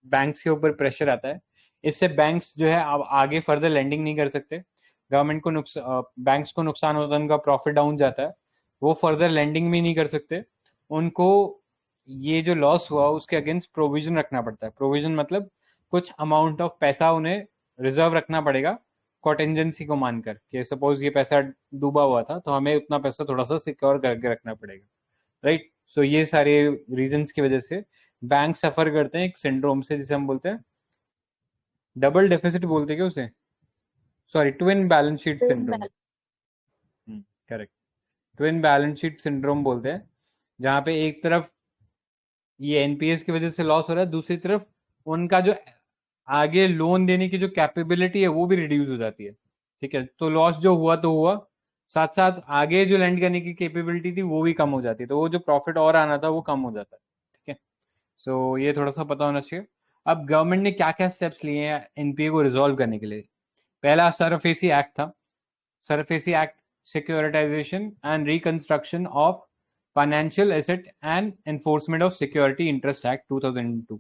बैंक्स के ऊपर प्रेशर आता है। इससे बैंक्स जो है अब आगे फर्दर लेंडिंग नहीं कर सकते, गवर्नमेंट को बैंक्स को नुकसान होता है, उनका प्रॉफिट डाउन जाता है, वो फर्दर लेंडिंग भी नहीं कर सकते। उनको ये जो लॉस हुआ उसके अगेंस्ट प्रोविजन रखना पड़ता है। प्रोविजन मतलब कुछ अमाउंट ऑफ पैसा उन्हें रिजर्व रखना पड़ेगा कॉन्टेंजेंसी को मानकर, कि सपोज ये पैसा डूबा हुआ था तो हमें उतना पैसा थोड़ा सा सिक्योर करके रखना पड़ेगा, राइट। सो ये सारे रीजंस की वजह से बैंक सफर करते हैं एक सिंड्रोम से, जिसे हम बोलते हैं डबल डेफिसिट बोलते हैं क्या उसे, sorry twin balance sheet syndrome, correct, twin balance sheet syndrome बोलते हैं, जहाँ पे एक तरफ ये एनपीएस की वजह से लॉस हो रहा है, दूसरी तरफ उनका जो आगे लोन देने की जो कैपेबिलिटी है वो भी रिड्यूस हो जाती है, ठीक है। तो लॉस जो हुआ तो हुआ, साथ साथ आगे जो लैंड करने की कैपेबिलिटी थी वो भी कम हो जाती है, तो वो जो प्रॉफिट और आना था वो कम हो जाता है, ठीक है। सो ये थोड़ा सा पता होना चाहिए। अब गवर्नमेंट ने क्या क्या स्टेप्स लिए हैं एनपीए को रिजॉल्व करने के लिए। पहला सरफेसी एक्ट था, SARFAESI act securitisation and reconstruction of financial asset and enforcement of security interest act 2002।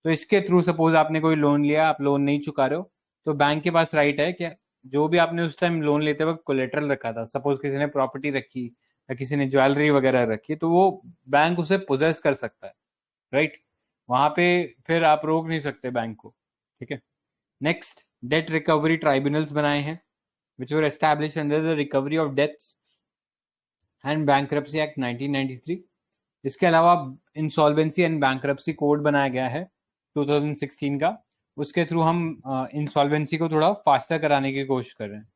तो इसके थ्रू सपोज आपने कोई लोन लिया, आप लोन नहीं चुका रहे हो, तो बैंक के पास राइट है कि जो भी आपने उस टाइम लोन लेते वक्त कोलेटरल रखा था, सपोज किसी ने प्रॉपर्टी रखी या किसी ने ज्वेलरी वगैरह रखी, तो वो बैंक उसे पोजेस कर सकता है, राइट। वहां पे फिर आप रोक नहीं सकते बैंक को, ठीक है। नेक्स्ट, डेट रिकवरी ट्राइब्यूनल्स बनाए हैं which were established under the Recovery of Debts and Bankruptcy Act 1993। इसके अलावा इंसॉल्वेंसी एंड बैंक्रप्सी कोड बनाया गया है 2016 का, उसके थ्रू हम इंसॉल्वेंसी को थोड़ा फास्टर कराने की कोशिश कर रहे हैं।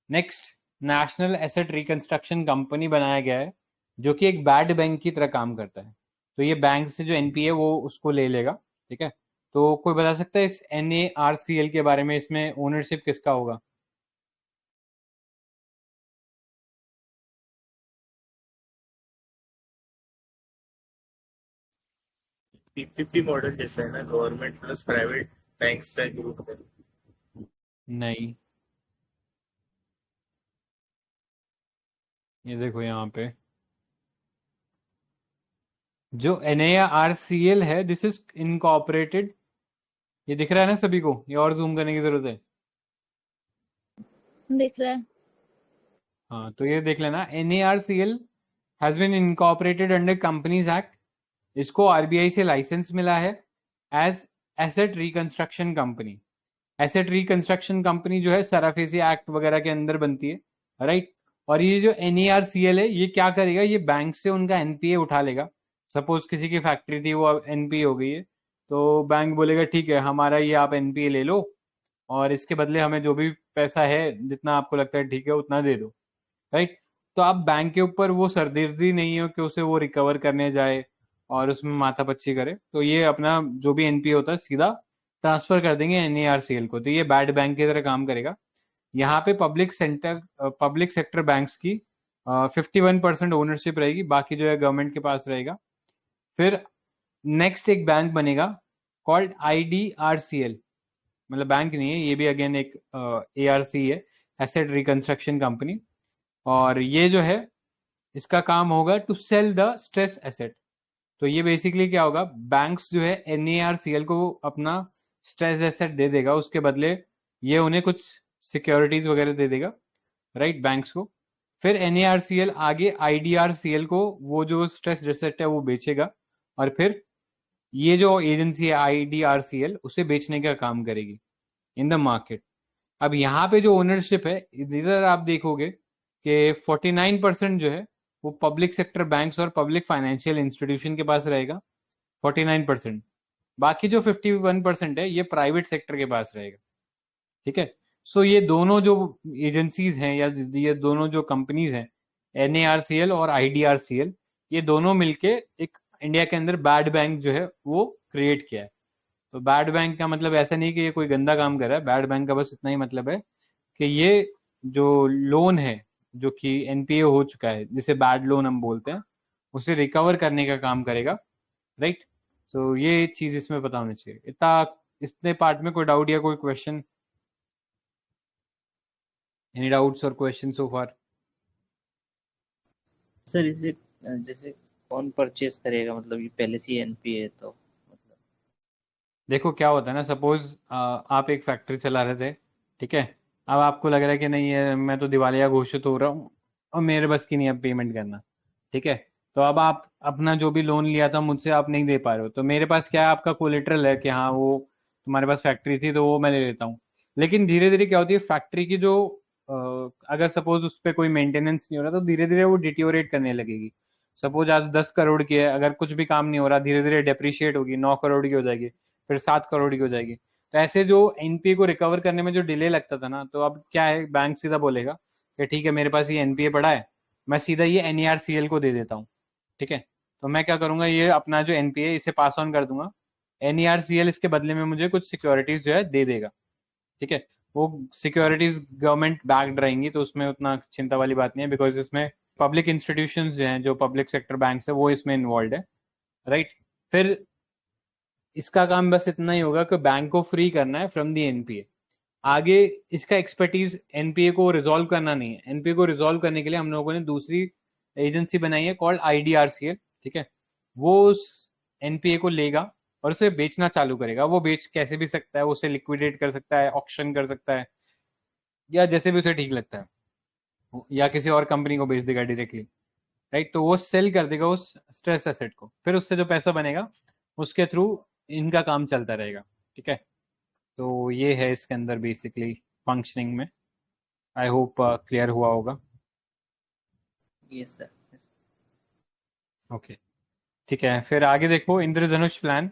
Next, national asset reconstruction company बनाया गया है, जो कि एक बैड बैंक की तरह काम करता है। तो ये बैंक से जो एनपीए वो उसको ले लेगा, ठीक है। तो कोई बता सकता है इस एनएआरसीएल के बारे में, इसमें ओनरशिप किसका होगा? पीपीपी मॉडल जैसा है ना, गवर्नमेंट प्लस प्राइवेट बैंक्स का ग्रुप है। नहीं, ये देखो यहाँ पे जो NARCL है, दिस इज इनकॉर्पोरेटेड, ये दिख रहा है ना सभी को, ये और जूम करने की जरूरत है? दिख रहा है। हाँ तो ये देख लेना, NARCL has been incorporated under companies act. इसको आरबीआई से लाइसेंस मिला है as asset reconstruction company. Asset reconstruction company जो है सराफेसी एक्ट वगैरह के अंदर बनती है, राइट। और ये जो NARCL है ये क्या करेगा, ये बैंक से उनका एनपीए उठा लेगा। सपोज किसी की फैक्ट्री थी, वो एनपीए हो गई है, तो बैंक बोलेगा ठीक है हमारा ये आप एनपीए ले लो और इसके बदले हमें जो भी पैसा है जितना आपको लगता है ठीक है उतना दे दो, राइट। तो अब बैंक के ऊपर वो सरदर्दी नहीं है कि उसे वो रिकवर करने जाए और उसमें माथापच्ची करे, तो ये अपना जो भी एनपीए होता है सीधा ट्रांसफर कर देंगे NARCL को, तो ये बैड बैंक की तरह काम करेगा। यहाँ पे पब्लिक सेक्टर बैंक्स की 51% ओनरशिप रहेगी, बाकी जो है गवर्नमेंट के पास रहेगा। फिर नेक्स्ट एक बैंक बनेगा कॉल्ड IDRCL, मतलब बैंक नहीं है ये भी, अगेन एक ARC है, एसेट रिकंस्ट्रक्शन कंपनी। और ये जो है इसका काम होगा to sell the stress asset. तो ये बेसिकली क्या होगा, बैंक्स जो है NARCL को अपना स्ट्रेस एसेट दे देगा, उसके बदले ये उन्हें कुछ सिक्योरिटीज वगैरह दे देगा, राइट, बैंक्स को। फिर NARCL आगे IDRCL को वो जो स्ट्रेस एसेट है वो बेचेगा, और फिर ये जो एजेंसी है IDRCL उसे बेचने का काम करेगी इन द मार्केट। अब यहाँ पे जो ओनरशिप है इधर आप देखोगे कि 49% जो है वो पब्लिक सेक्टर बैंक्स और पब्लिक फाइनेंशियल इंस्टीट्यूशन के पास रहेगा, 49%। बाकी जो 51% है ये प्राइवेट सेक्टर के पास रहेगा। ठीक है, सो ये दोनों जो एजेंसीज हैं या ये दोनों जो कंपनीज हैं, NARCL और IDRCL, ये दोनों मिलके एक इंडिया के अंदर बैड बैंक जो है वो क्रिएट किया है। तो बैड बैंक का मतलब ऐसा नहीं कि ये कोई गंदा काम कर रहा है, बैड बैंक का बस इतना ही मतलब है कि ये जो लोन है जो कि NPA हो चुका है, जिसे बैड लोन हम बोलते हैं, उसे रिकवर करने का काम करेगा। राइट, तो ये चीज इसमें पता होनी चाहिए। इतना इतने पार्ट में कोई डाउट या कोई क्वेश्चन? एनी डाउट्स और क्वेश्चन सो फार? सर इसे जैसे कौन परचेज करेगा, मतलब ये पहले से एनपीए है तो मतलब। देखो क्या होता है ना, सपोज आप एक फैक्ट्री चला रहे थे, ठीक है, अब आपको लग रहा है कि नहीं है मैं तो दिवालिया घोषित हो रहा हूँ और मेरे बस की नहीं अब पेमेंट करना। ठीक है, तो अब आप अपना जो भी लोन लिया था मुझसे आप नहीं दे पा रहे हो, तो मेरे पास क्या है, आपका कोलेटरल है कि हाँ वो तुम्हारे पास फैक्ट्री थी तो वो मैं ले लेता हूँ। लेकिन धीरे धीरे क्या होती है, फैक्ट्री की जो अगर सपोज उस पर कोई मेंटेनेंस नहीं हो रहा तो धीरे धीरे वो डिटियोरेट करने लगेगी। सपोज आज 10 करोड़ की है, अगर कुछ भी काम नहीं हो रहा धीरे धीरे डेप्रिशिएट होगी, 9 करोड़ की हो जाएगी, फिर 7 करोड़ की हो जाएगी। तो ऐसे जो NPA को रिकवर करने में जो डिले लगता था ना, तो अब क्या है, बैंक सीधा बोलेगा कि ठीक है मेरे पास ये NPA पड़ा है, मैं सीधा ये NARCL को दे देता हूँ। ठीक है, तो मैं क्या करूंगा, ये अपना जो NPA इसे पास ऑन कर दूंगा, NARCL इसके बदले में मुझे कुछ सिक्योरिटीज जो है दे देगा। ठीक है, वो सिक्योरिटीज गवर्नमेंट बैक्ड रहेंगी तो उसमें उतना चिंता वाली बात नहीं है, बिकॉज इसमें पब्लिक इंस्टीट्यूशंस जो हैं, जो पब्लिक सेक्टर बैंक्स है वो इसमें इन्वॉल्व है। राइट, फिर इसका काम बस इतना ही होगा कि बैंक को फ्री करना है फ्रॉम दी NPA। आगे इसका एक्सपर्टीज NPA को रिजॉल्व करना नहीं है। NPA को रिजॉल्व करने के लिए हम लोगों ने दूसरी एजेंसी बनाई है कॉल्ड IDRCL। ठीक है, वो उस NPA को लेगा और उसे बेचना चालू करेगा। वो बेच कैसे भी सकता है, उसे लिक्विडेट कर सकता है, ऑक्शन कर सकता है, या जैसे भी उसे ठीक लगता है, या किसी और कंपनी को बेच देगा डायरेक्टली। राइट, तो वो सेल कर देगा उस स्ट्रेस एसेट को, फिर उससे जो पैसा बनेगा उसके थ्रू इनका काम चलता रहेगा। ठीक है, तो ये है इसके अंदर बेसिकली फंक्शनिंग में। आई होप क्लियर हुआ होगा। Yes sir. ओके, ठीक है, फिर आगे देखो इंद्रधनुष प्लान।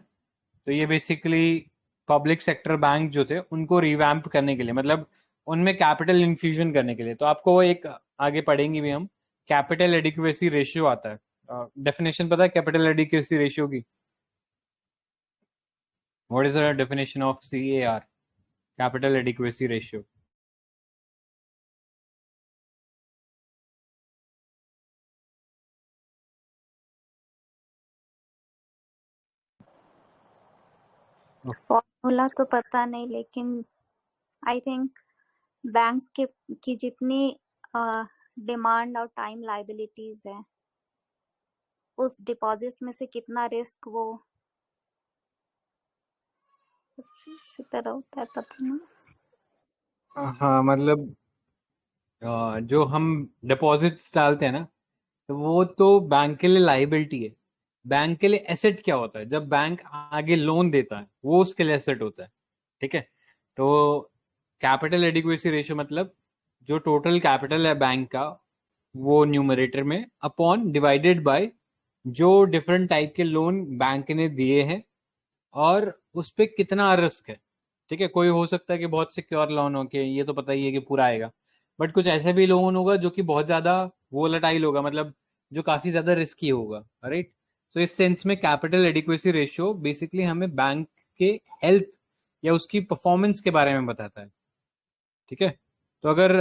तो ये बेसिकली पब्लिक सेक्टर बैंक जो थे उनको रिवैम्प करने के लिए, मतलब उनमें कैपिटल इन्फ्यूजन करने के लिए। तो आपको वो एक आगे पढ़ेंगे भी हम, कैपिटल एडिक्वेसी रेशियो आता है। डेफिनेशन पता है कैपिटल एडिक्वेसी रेशियो की? What is the definition of CAR, capital adequacy ratio? Formula तो पता नहीं, लेकिन आई थिंक बैंक्स के की जितनी डिमांड और टाइम लाइबिलिटीज है, उस डिपॉजिट्स में से कितना रिस्क वो इसी तरह होता है, पता नहीं। हाँ मतलब जो हम डिपॉजिट्स डालते हैं ना, तो वो तो बैंक के लिए लाइबिलिटी है। बैंक के लिए एसेट क्या होता है, जब बैंक आगे लोन देता है वो उसके लिए एसेट होता है। ठीक है, तो कैपिटल एडिक्वेसी रेशियो मतलब जो टोटल कैपिटल है बैंक का, वो न्यूमरेटर में अपॉन डिवाइडेड बाय जो डिफरेंट टाइप के लोन बैंक ने दिए हैं और उस पर कितना रिस्क है। ठीक है, कोई हो सकता है कि बहुत सिक्योर लोन हो के ये तो पता ही है कि पूरा आएगा, बट कुछ ऐसे भी लोन होगा जो कि बहुत ज्यादा वोलेटाइल होगा, मतलब जो काफी ज्यादा रिस्की होगा। राइट, तो इस सेंस में कैपिटल एडिक्वेसी रेशियो बेसिकली हमें बैंक के हेल्थ या उसकी परफॉर्मेंस के बारे में बताता है। ठीक है, तो अगर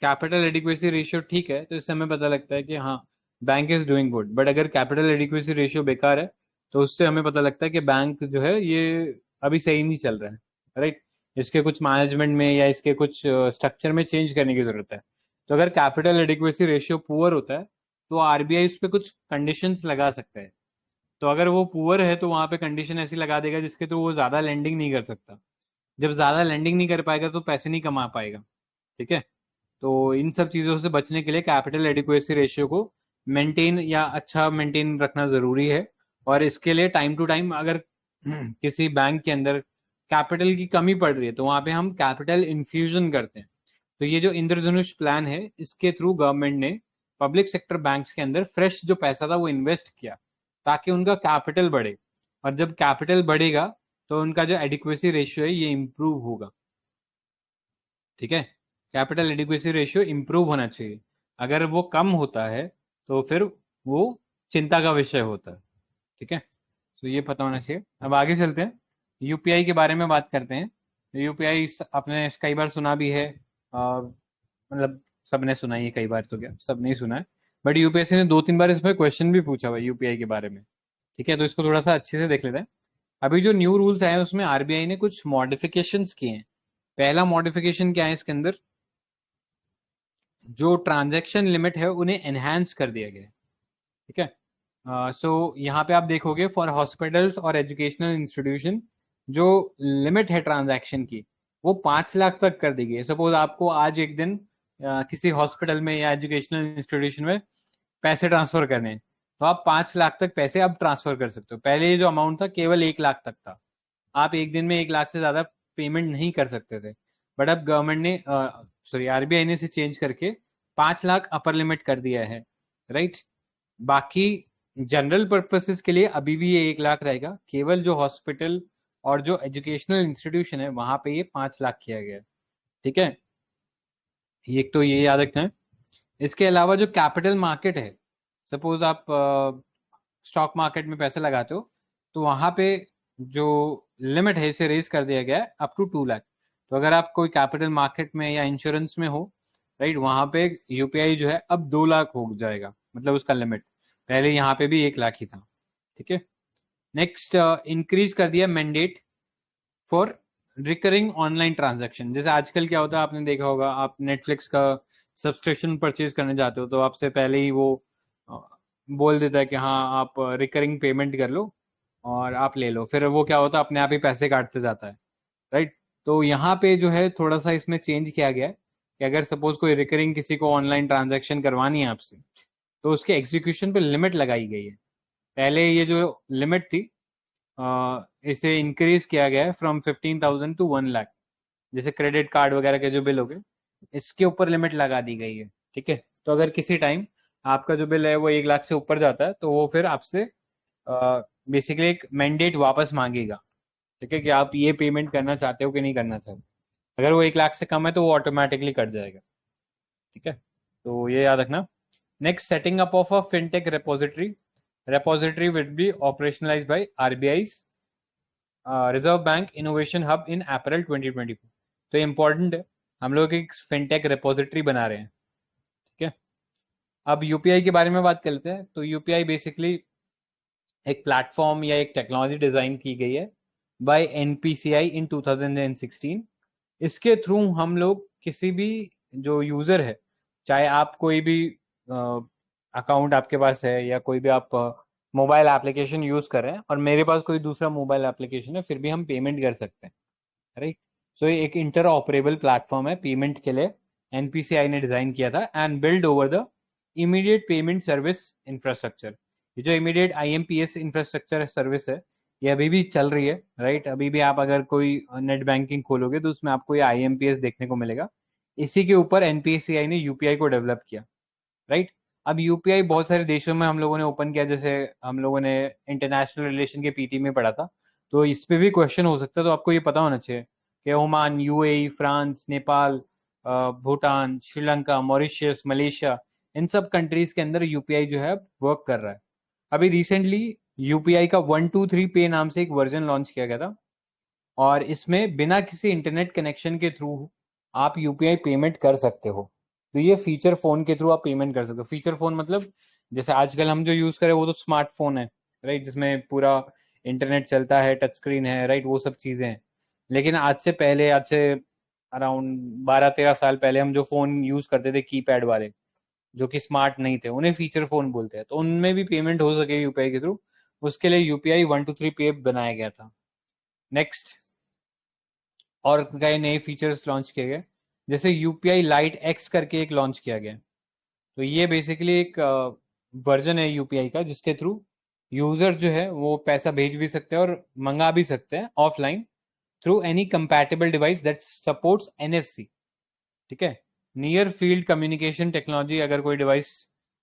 कैपिटल एडिक्वेसी रेशियो ठीक है तो इससे हमें पता लगता है कि हाँ bank is doing good, but अगर कैपिटल एडिक्वेसी रेशियो बेकार है तो उससे हमें पता लगता है कि बैंक जो है ये अभी सही नहीं चल रहा है। राइट, इसके कुछ मैनेजमेंट में या इसके कुछ स्ट्रक्चर में चेंज करने की जरूरत है। तो अगर कैपिटल एडिक्वेसी रेशियो पुअर होता है तो RBI उस पर कुछ कंडीशंस लगा सकता है। तो अगर वो पुअर है तो वहां पे कंडीशन ऐसी लगा देगा जिसके थ्रू वो ज्यादा लेंडिंग नहीं कर सकता। जब ज्यादा लेंडिंग नहीं कर पाएगा तो पैसे नहीं कमा पाएगा। ठीक है, तो इन सब चीज़ों से बचने के लिए कैपिटल एडिक्वेसी रेशियो को मेंटेन या अच्छा मेंटेन रखना ज़रूरी है। और इसके लिए टाइम टू टाइम अगर किसी बैंक के अंदर कैपिटल की कमी पड़ रही है तो वहां पे हम कैपिटल इन्फ्यूजन करते हैं। तो ये जो इंद्रधनुष प्लान है, इसके थ्रू गवर्नमेंट ने पब्लिक सेक्टर बैंक्स के अंदर फ्रेश जो पैसा था वो इन्वेस्ट किया ताकि उनका कैपिटल बढ़े, और जब कैपिटल बढ़ेगा तो उनका जो एडिक्वेसी रेशियो है ये इम्प्रूव होगा। ठीक है, कैपिटल एडिक्वेसी रेशियो इम्प्रूव होना चाहिए। अगर वो कम होता है तो फिर वो चिंता का विषय होता है। ठीक है, तो ये पता होना चाहिए। अब आगे चलते हैं, यूपीआई के बारे में बात करते हैं। यूपीआई आपने कई बार सुना भी है, मतलब सबने सुना ही है कई बार, तो क्या सब नहीं सुना है, बट यूपीएससी ने 2-3 बार इसमें क्वेश्चन भी पूछा हुआ है यूपीआई के बारे में। ठीक है, तो इसको थोड़ा सा अच्छे से देख लेते हैं। अभी जो न्यू रूल्स आए हैं उसमें आरबीआई ने कुछ मॉडिफिकेशंस किए हैं। पहला मॉडिफिकेशन क्या है इसके अंदर, जो ट्रांजैक्शन लिमिट है उन्हें एनहांस कर दिया गया है। ठीक है, सो यहाँ पे आप देखोगे फॉर हॉस्पिटल्स और एजुकेशनल इंस्टीट्यूशन जो लिमिट है ट्रांजैक्शन की वो 5 लाख तक कर दी गई है। सपोज आपको आज एक दिन किसी हॉस्पिटल में या एजुकेशनल इंस्टीट्यूशन में पैसे ट्रांसफर करने हैं तो आप 5 लाख तक पैसे अब ट्रांसफर कर सकते हो। पहले ये जो अमाउंट था केवल 1 लाख तक था, आप एक दिन में 1 लाख से ज्यादा पेमेंट नहीं कर सकते थे। बट अब गवर्नमेंट ने सॉरी आरबीआई ने इसे चेंज करके 5 लाख अपर लिमिट कर दिया है। राइट, बाकी जनरल पर्पसेस के लिए अभी भी ये 1 लाख रहेगा, केवल जो हॉस्पिटल और जो एजुकेशनल इंस्टीट्यूशन है वहां पे ये 5 लाख किया गया है। ठीक है, ये तो ये याद रखना है। इसके अलावा जो कैपिटल मार्केट है, सपोज आप स्टॉक मार्केट में पैसे लगाते हो तो वहां पे जो लिमिट है इसे रेज कर दिया गया है अप टू 2 लाख। तो अगर आप कोई कैपिटल मार्केट में या इंश्योरेंस में हो, राइट, वहां पे यूपीआई जो है अब 2 लाख हो जाएगा, मतलब उसका लिमिट। पहले यहाँ पे भी 1 लाख ही था। ठीक है, नेक्स्ट इंक्रीज कर दिया mandate for recurring online transaction. जैसे आजकल क्या होता है आपने देखा होगा, आप नेटफ्लिक्स का सब्सक्रिप्शन परचेज करने जाते हो तो आपसे पहले ही वो बोल देता है कि हाँ आप रिकरिंग पेमेंट कर लो और आप ले लो, फिर वो क्या होता है अपने आप ही पैसे काटते जाता है। राइट, तो यहाँ पे जो है थोड़ा सा इसमें चेंज किया गया है कि अगर सपोज कोई रिकरिंग किसी को ऑनलाइन ट्रांजैक्शन करवानी है आपसे तो उसके एग्जीक्यूशन पे लिमिट लगाई गई है। पहले ये जो लिमिट थी इसे इंक्रीज किया गया है फ्रॉम 15,000 टू 1 लाख। जैसे क्रेडिट कार्ड वगैरह के जो बिल हो गए इसके ऊपर लिमिट लगा दी गई है। ठीक है, तो अगर किसी टाइम आपका जो बिल है वो 1 लाख से ऊपर जाता है तो वो फिर आपसे बेसिकली एक मैंडेट वापस मांगेगा। ठीक है, कि आप ये पेमेंट करना चाहते हो कि नहीं करना चाहते। अगर वो 1 लाख से कम है तो वो ऑटोमेटिकली कट जाएगा। ठीक है, तो ये याद रखना। Next, setting up of a fintech repository. Repository will be operationalized by आरबीआई's Reserve Bank Innovation Hub in April 2024। तो इम्पोर्टेंट है, हम लोग एक फिनटेक रेपोजिटरी बना रहे हैं। ठीक है, अब यूपीआई के बारे में बात कर लेते हैं। तो यूपीआई बेसिकली एक प्लेटफॉर्म या एक टेक्नोलॉजी डिजाइन की गई है बाय एनपीसीआई इन 2016। इसके थ्रू हम लोग किसी भी जो यूजर है, चाहे आप कोई भी अकाउंट आपके पास है या कोई भी आप मोबाइल एप्लीकेशन यूज कर रहे हैं और मेरे पास कोई दूसरा मोबाइल एप्लीकेशन है, फिर भी हम पेमेंट कर सकते हैं। राइट, सो ये एक इंटर ऑपरेबल प्लेटफॉर्म है पेमेंट के लिए, एनपीसीआई ने डिजाइन किया था and build over the immediate payment service infrastructure. ये जो इमीडिएट आईएमपीएस इंफ्रास्ट्रक्चर सर्विस है ये अभी भी चल रही है। राइट, अभी भी आप अगर कोई नेट बैंकिंग खोलोगे तो उसमें आपको ये आईएमपीएस देखने को मिलेगा। इसी के ऊपर एनपीसीआई ने यूपीआई को डेवलप किया। राइट, अब यूपीआई बहुत सारे देशों में हम लोगों ने ओपन किया, जैसे हम लोगों ने इंटरनेशनल रिलेशन के पीटी में पढ़ा था, तो इस पे भी क्वेश्चन हो सकता है, तो आपको ये पता होना चाहिए कि Oman, UAE, France, Nepal, Bhutan, Sri Lanka, Mauritius, Malaysia, इन सब कंट्रीज के अंदर यूपीआई जो है वर्क कर रहा है। अभी रिसेंटली यूपीआई का 123 पे नाम से एक वर्जन लॉन्च किया गया था और इसमें बिना किसी इंटरनेट कनेक्शन के थ्रू आप यूपीआई पेमेंट कर सकते हो। तो ये फीचर फोन के थ्रू आप पेमेंट कर सकते हो। फीचर फोन मतलब जैसे आजकल हम जो यूज करें वो तो स्मार्टफोन है, राइट, जिसमें पूरा इंटरनेट चलता है, टच स्क्रीन है, राइट, वो सब चीजें हैं। लेकिन आज से पहले, आज से अराउंड 12-13 साल पहले हम जो फोन यूज करते थे कीपैड वाले, जो कि स्मार्ट नहीं थे, उन्हें फीचर फोन बोलते हैं। तो उनमें भी पेमेंट हो सके यूपीआई के थ्रू, उसके लिए यूपीआई 123 पे बनाया गया था। नेक्स्ट, और कई नए फीचर्स लॉन्च किए गए, जैसे यूपीआई लाइट एक्स करके एक लॉन्च किया गया। तो ये बेसिकली एक वर्जन है यूपीआई का जिसके थ्रू यूजर जो है वो पैसा भेज भी सकते हैं और मंगा भी सकते हैं offline through any compatible device that supports NFC. ठीक है, नियर फील्ड कम्युनिकेशन टेक्नोलॉजी अगर कोई डिवाइस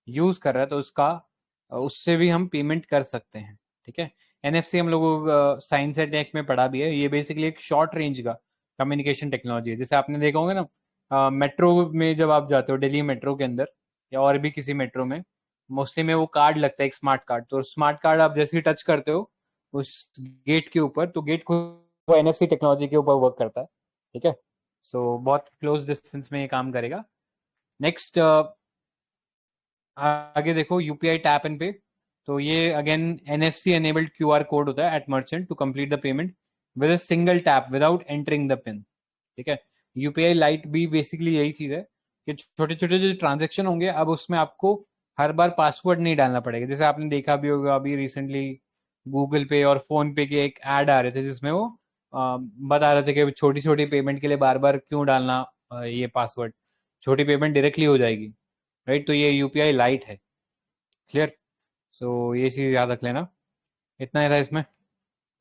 यूज कर रहा है तो उसका उससे भी हम पेमेंट कर सकते हैं। ठीक है, एनएफसी हम लोगों साइंस एंड टेक में पढ़ा भी है। ये बेसिकली एक शॉर्ट रेंज का कम्युनिकेशन टेक्नोलॉजी है। जैसे आपने देखा होगा ना, मेट्रो में जब आप जाते हो, दिल्ली मेट्रो के अंदर या और भी किसी मेट्रो में, मोस्टली में वो कार्ड लगता है, एक स्मार्ट कार्ड। तो स्मार्ट कार्ड आप जैसे ही टच करते हो उस गेट के ऊपर, तो गेट खुद वो एनएफसी टेक्नोलॉजी के ऊपर वर्क करता है। ठीक है, सो बहुत क्लोज डिस्टेंस में ये काम करेगा। नेक्स्ट आगे देखो, यूपीआई टैप एंड पे। तो ये again NFC enabled QR code होता है at merchant to complete the payment with a single tap without entering the PIN. ठीक है, यूपीआई लाइट भी बेसिकली यही चीज है कि छोटे छोटे जो ट्रांजेक्शन होंगे अब उसमें आपको हर बार पासवर्ड नहीं डालना पड़ेगा। जैसे आपने देखा भी होगा अभी रिसेंटली गूगल पे और फोन पे के एक ऐड आ रहे थे जिसमें वो बता रहे थे कि छोटी छोटी पेमेंट के लिए बार बार क्यों डालना ये पासवर्ड, छोटी पेमेंट डायरेक्टली हो जाएगी। राइट, तो ये यूपीआई लाइट है। क्लियर, सो ये चीज याद रख लेना। इतना ही था इसमें,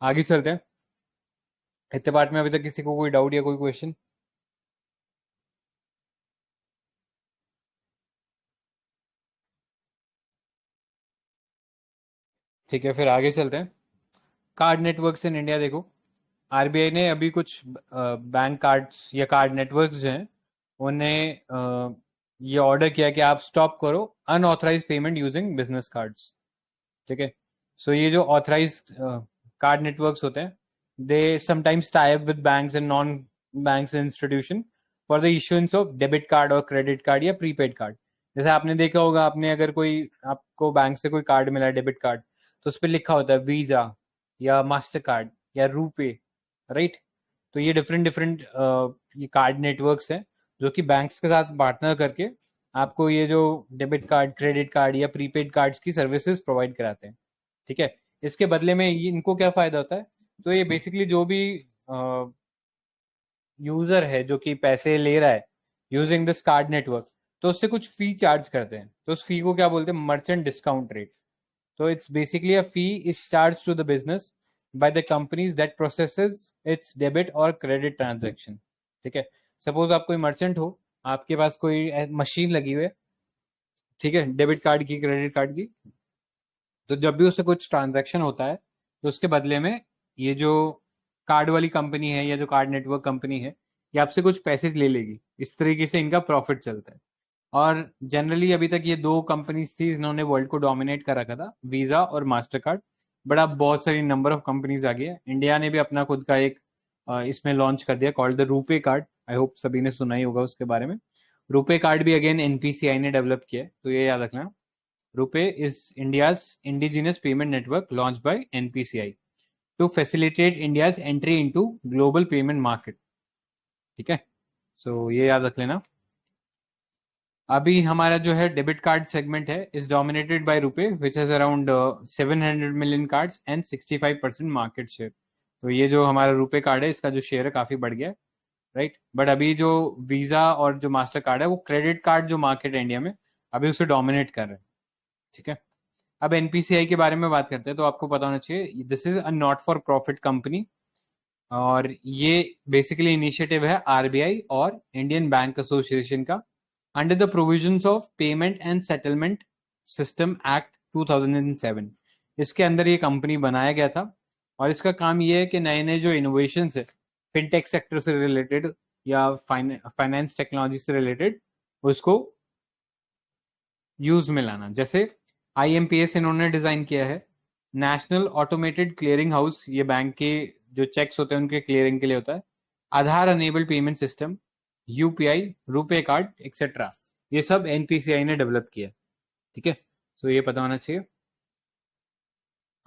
आगे चलते हैं। इतने पार्ट में अभी तक किसी को कोई डाउट या कोई क्वेश्चन? ठीक है, फिर आगे चलते हैं। कार्ड नेटवर्क्स इन इंडिया देखो, आरबीआई ने अभी कुछ बैंक कार्ड्स या कार्ड नेटवर्क्स जो हैं उन्हें ये ऑर्डर किया कि आप स्टॉप करो unauthorise payment using business cards. ठीक है, सो ये जो ऑथराइज कार्ड नेटवर्क्स होते हैं they sometimes tie up with banks and non banks institution for the issuance of debit card और क्रेडिट कार्ड या प्रीपेड कार्ड। जैसे आपने देखा होगा, आपने अगर कोई आपको बैंक से कोई कार्ड मिला है डेबिट कार्ड, तो उस पर लिखा होता है वीजा या मास्टर कार्ड या रूपे। राइट, तो ये डिफरेंट डिफरेंट ये कार्ड नेटवर्क्स हैं जो कि बैंक्स के साथ पार्टनर करके आपको ये जो डेबिट कार्ड, क्रेडिट कार्ड या प्रीपेड कार्ड्स की सर्विसेज प्रोवाइड कराते हैं। ठीक है, इसके बदले में ये इनको क्या फायदा होता है? तो ये बेसिकली जो भी यूजर है जो कि पैसे ले रहा है यूजिंग दिस कार्ड नेटवर्क, तो उससे कुछ फी चार्ज करते हैं। तो उस फी को क्या बोलते हैं? Merchant discount rate. So it's basically a fee is charged to the business by the companies that processes its debit or credit transaction. ठीक है, सपोज आप कोई मर्चेंट हो, आपके पास कोई मशीन लगी हुई है, ठीक है, डेबिट कार्ड की, क्रेडिट कार्ड की, तो जब भी उससे कुछ ट्रांजैक्शन होता है तो उसके बदले में ये जो कार्ड वाली कंपनी है या जो कार्ड नेटवर्क कंपनी है ये आपसे कुछ पैसे ले लेगी। इस तरीके से इनका प्रॉफिट चलता है। और जनरली अभी तक ये दो कंपनीज थी जिन्होंने वर्ल्ड को डोमिनेट कर रखा था, वीजा और मास्टर कार्ड। बट अब बहुत सारी नंबर ऑफ कंपनीज आ गई है। इंडिया ने भी अपना खुद का एक इसमें लॉन्च कर दिया called the RuPay card. I hope सभी ने सुना ही होगा उसके बारे में। रूपे कार्ड भी अगेन एनपीसीआई ने डेवलप किया है, तो ये याद रखना। RuPay is India's indigenous payment network launch by NPCI to facilitate India's entry into global payment market. ठीक है, सो ये याद रख लेना। अभी हमारा जो है डेबिट कार्ड सेगमेंट है is dominated by RuPay which has around 700 million cards and 65% market share. तो ये जो हमारा रुपे कार्ड है इसका जो शेयर है काफी बढ़ गया है। राइट, बट अभी जो वीजा और जो मास्टर कार्ड है वो क्रेडिट कार्ड जो मार्केट है इंडिया में अभी उसे डोमिनेट कर रहे हैं। ठीक है, अब एनपीसीआई के बारे में बात करते हैं। तो आपको पता होना चाहिए this is a not for profit company, और ये बेसिकली इनिशिएटिव है आरबीआई और इंडियन बैंक एसोसिएशन का under the provisions of payment and settlement system act 2007। इसके अंदर ये कंपनी बनाया गया था और इसका काम ये है कि नए नए जो इनोवेशन है फिनटेक सेक्टर से रिलेटेड या फाइनेंस टेक्नोलॉजी से रिलेटेड उसको यूज में लाना। जैसे आईएमपीएस इन्होंने डिजाइन किया है, नेशनल ऑटोमेटेड क्लियरिंग हाउस, ये बैंक के जो चेक्स होते हैं उनके क्लियरिंग के लिए होता है। Aadhaar enabled payment system, UPI, RuPay card etcetera, ये सब एनपीसीआई ने डेवलप किया। ठीक है, तो ये पता होना चाहिए।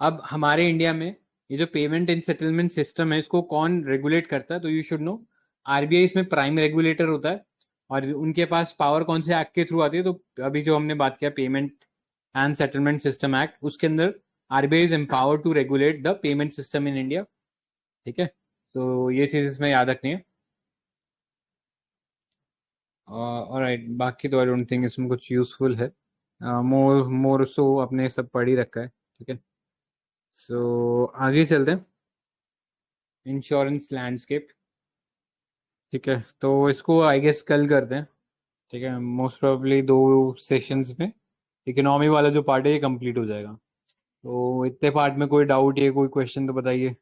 अब हमारे इंडिया में ये जो पेमेंट एंड सेटलमेंट सिस्टम है इसको कौन रेगुलेट करता है? तो यू शुड नो, आरबीआई इसमें प्राइम रेगुलेटर होता है। और उनके पास पावर कौन से एक्ट के थ्रू आती है? तो अभी जो हमने बात किया payment and settlement system act, उसके अंदर RBI is empowered to regulate the payment system in India. ठीक है, तो ये चीज इसमें याद रखनी है। ऑलराइट, बाकी तो आई डोंट थिंक इसमें कुछ यूजफुल है। मोर मोर सो अपने सब पढ़ ही रखा है। ठीक है, सो आगे चलते हैं, इंश्योरेंस लैंडस्केप। ठीक है, तो इसको आई गेस कल करते हैं। ठीक है, मोस्ट प्रोबेबली 2 सेशंस में इकोनॉमी वाला जो पार्ट है ये कंप्लीट हो जाएगा। तो इतने पार्ट में कोई डाउट या कोई क्वेश्चन तो बताइए।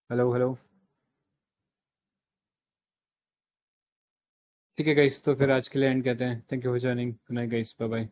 Hello hello. ठीक है गाइस, तो फिर आज के लिए एंड करते हैं। Thank you for joining. Good night guys, bye bye.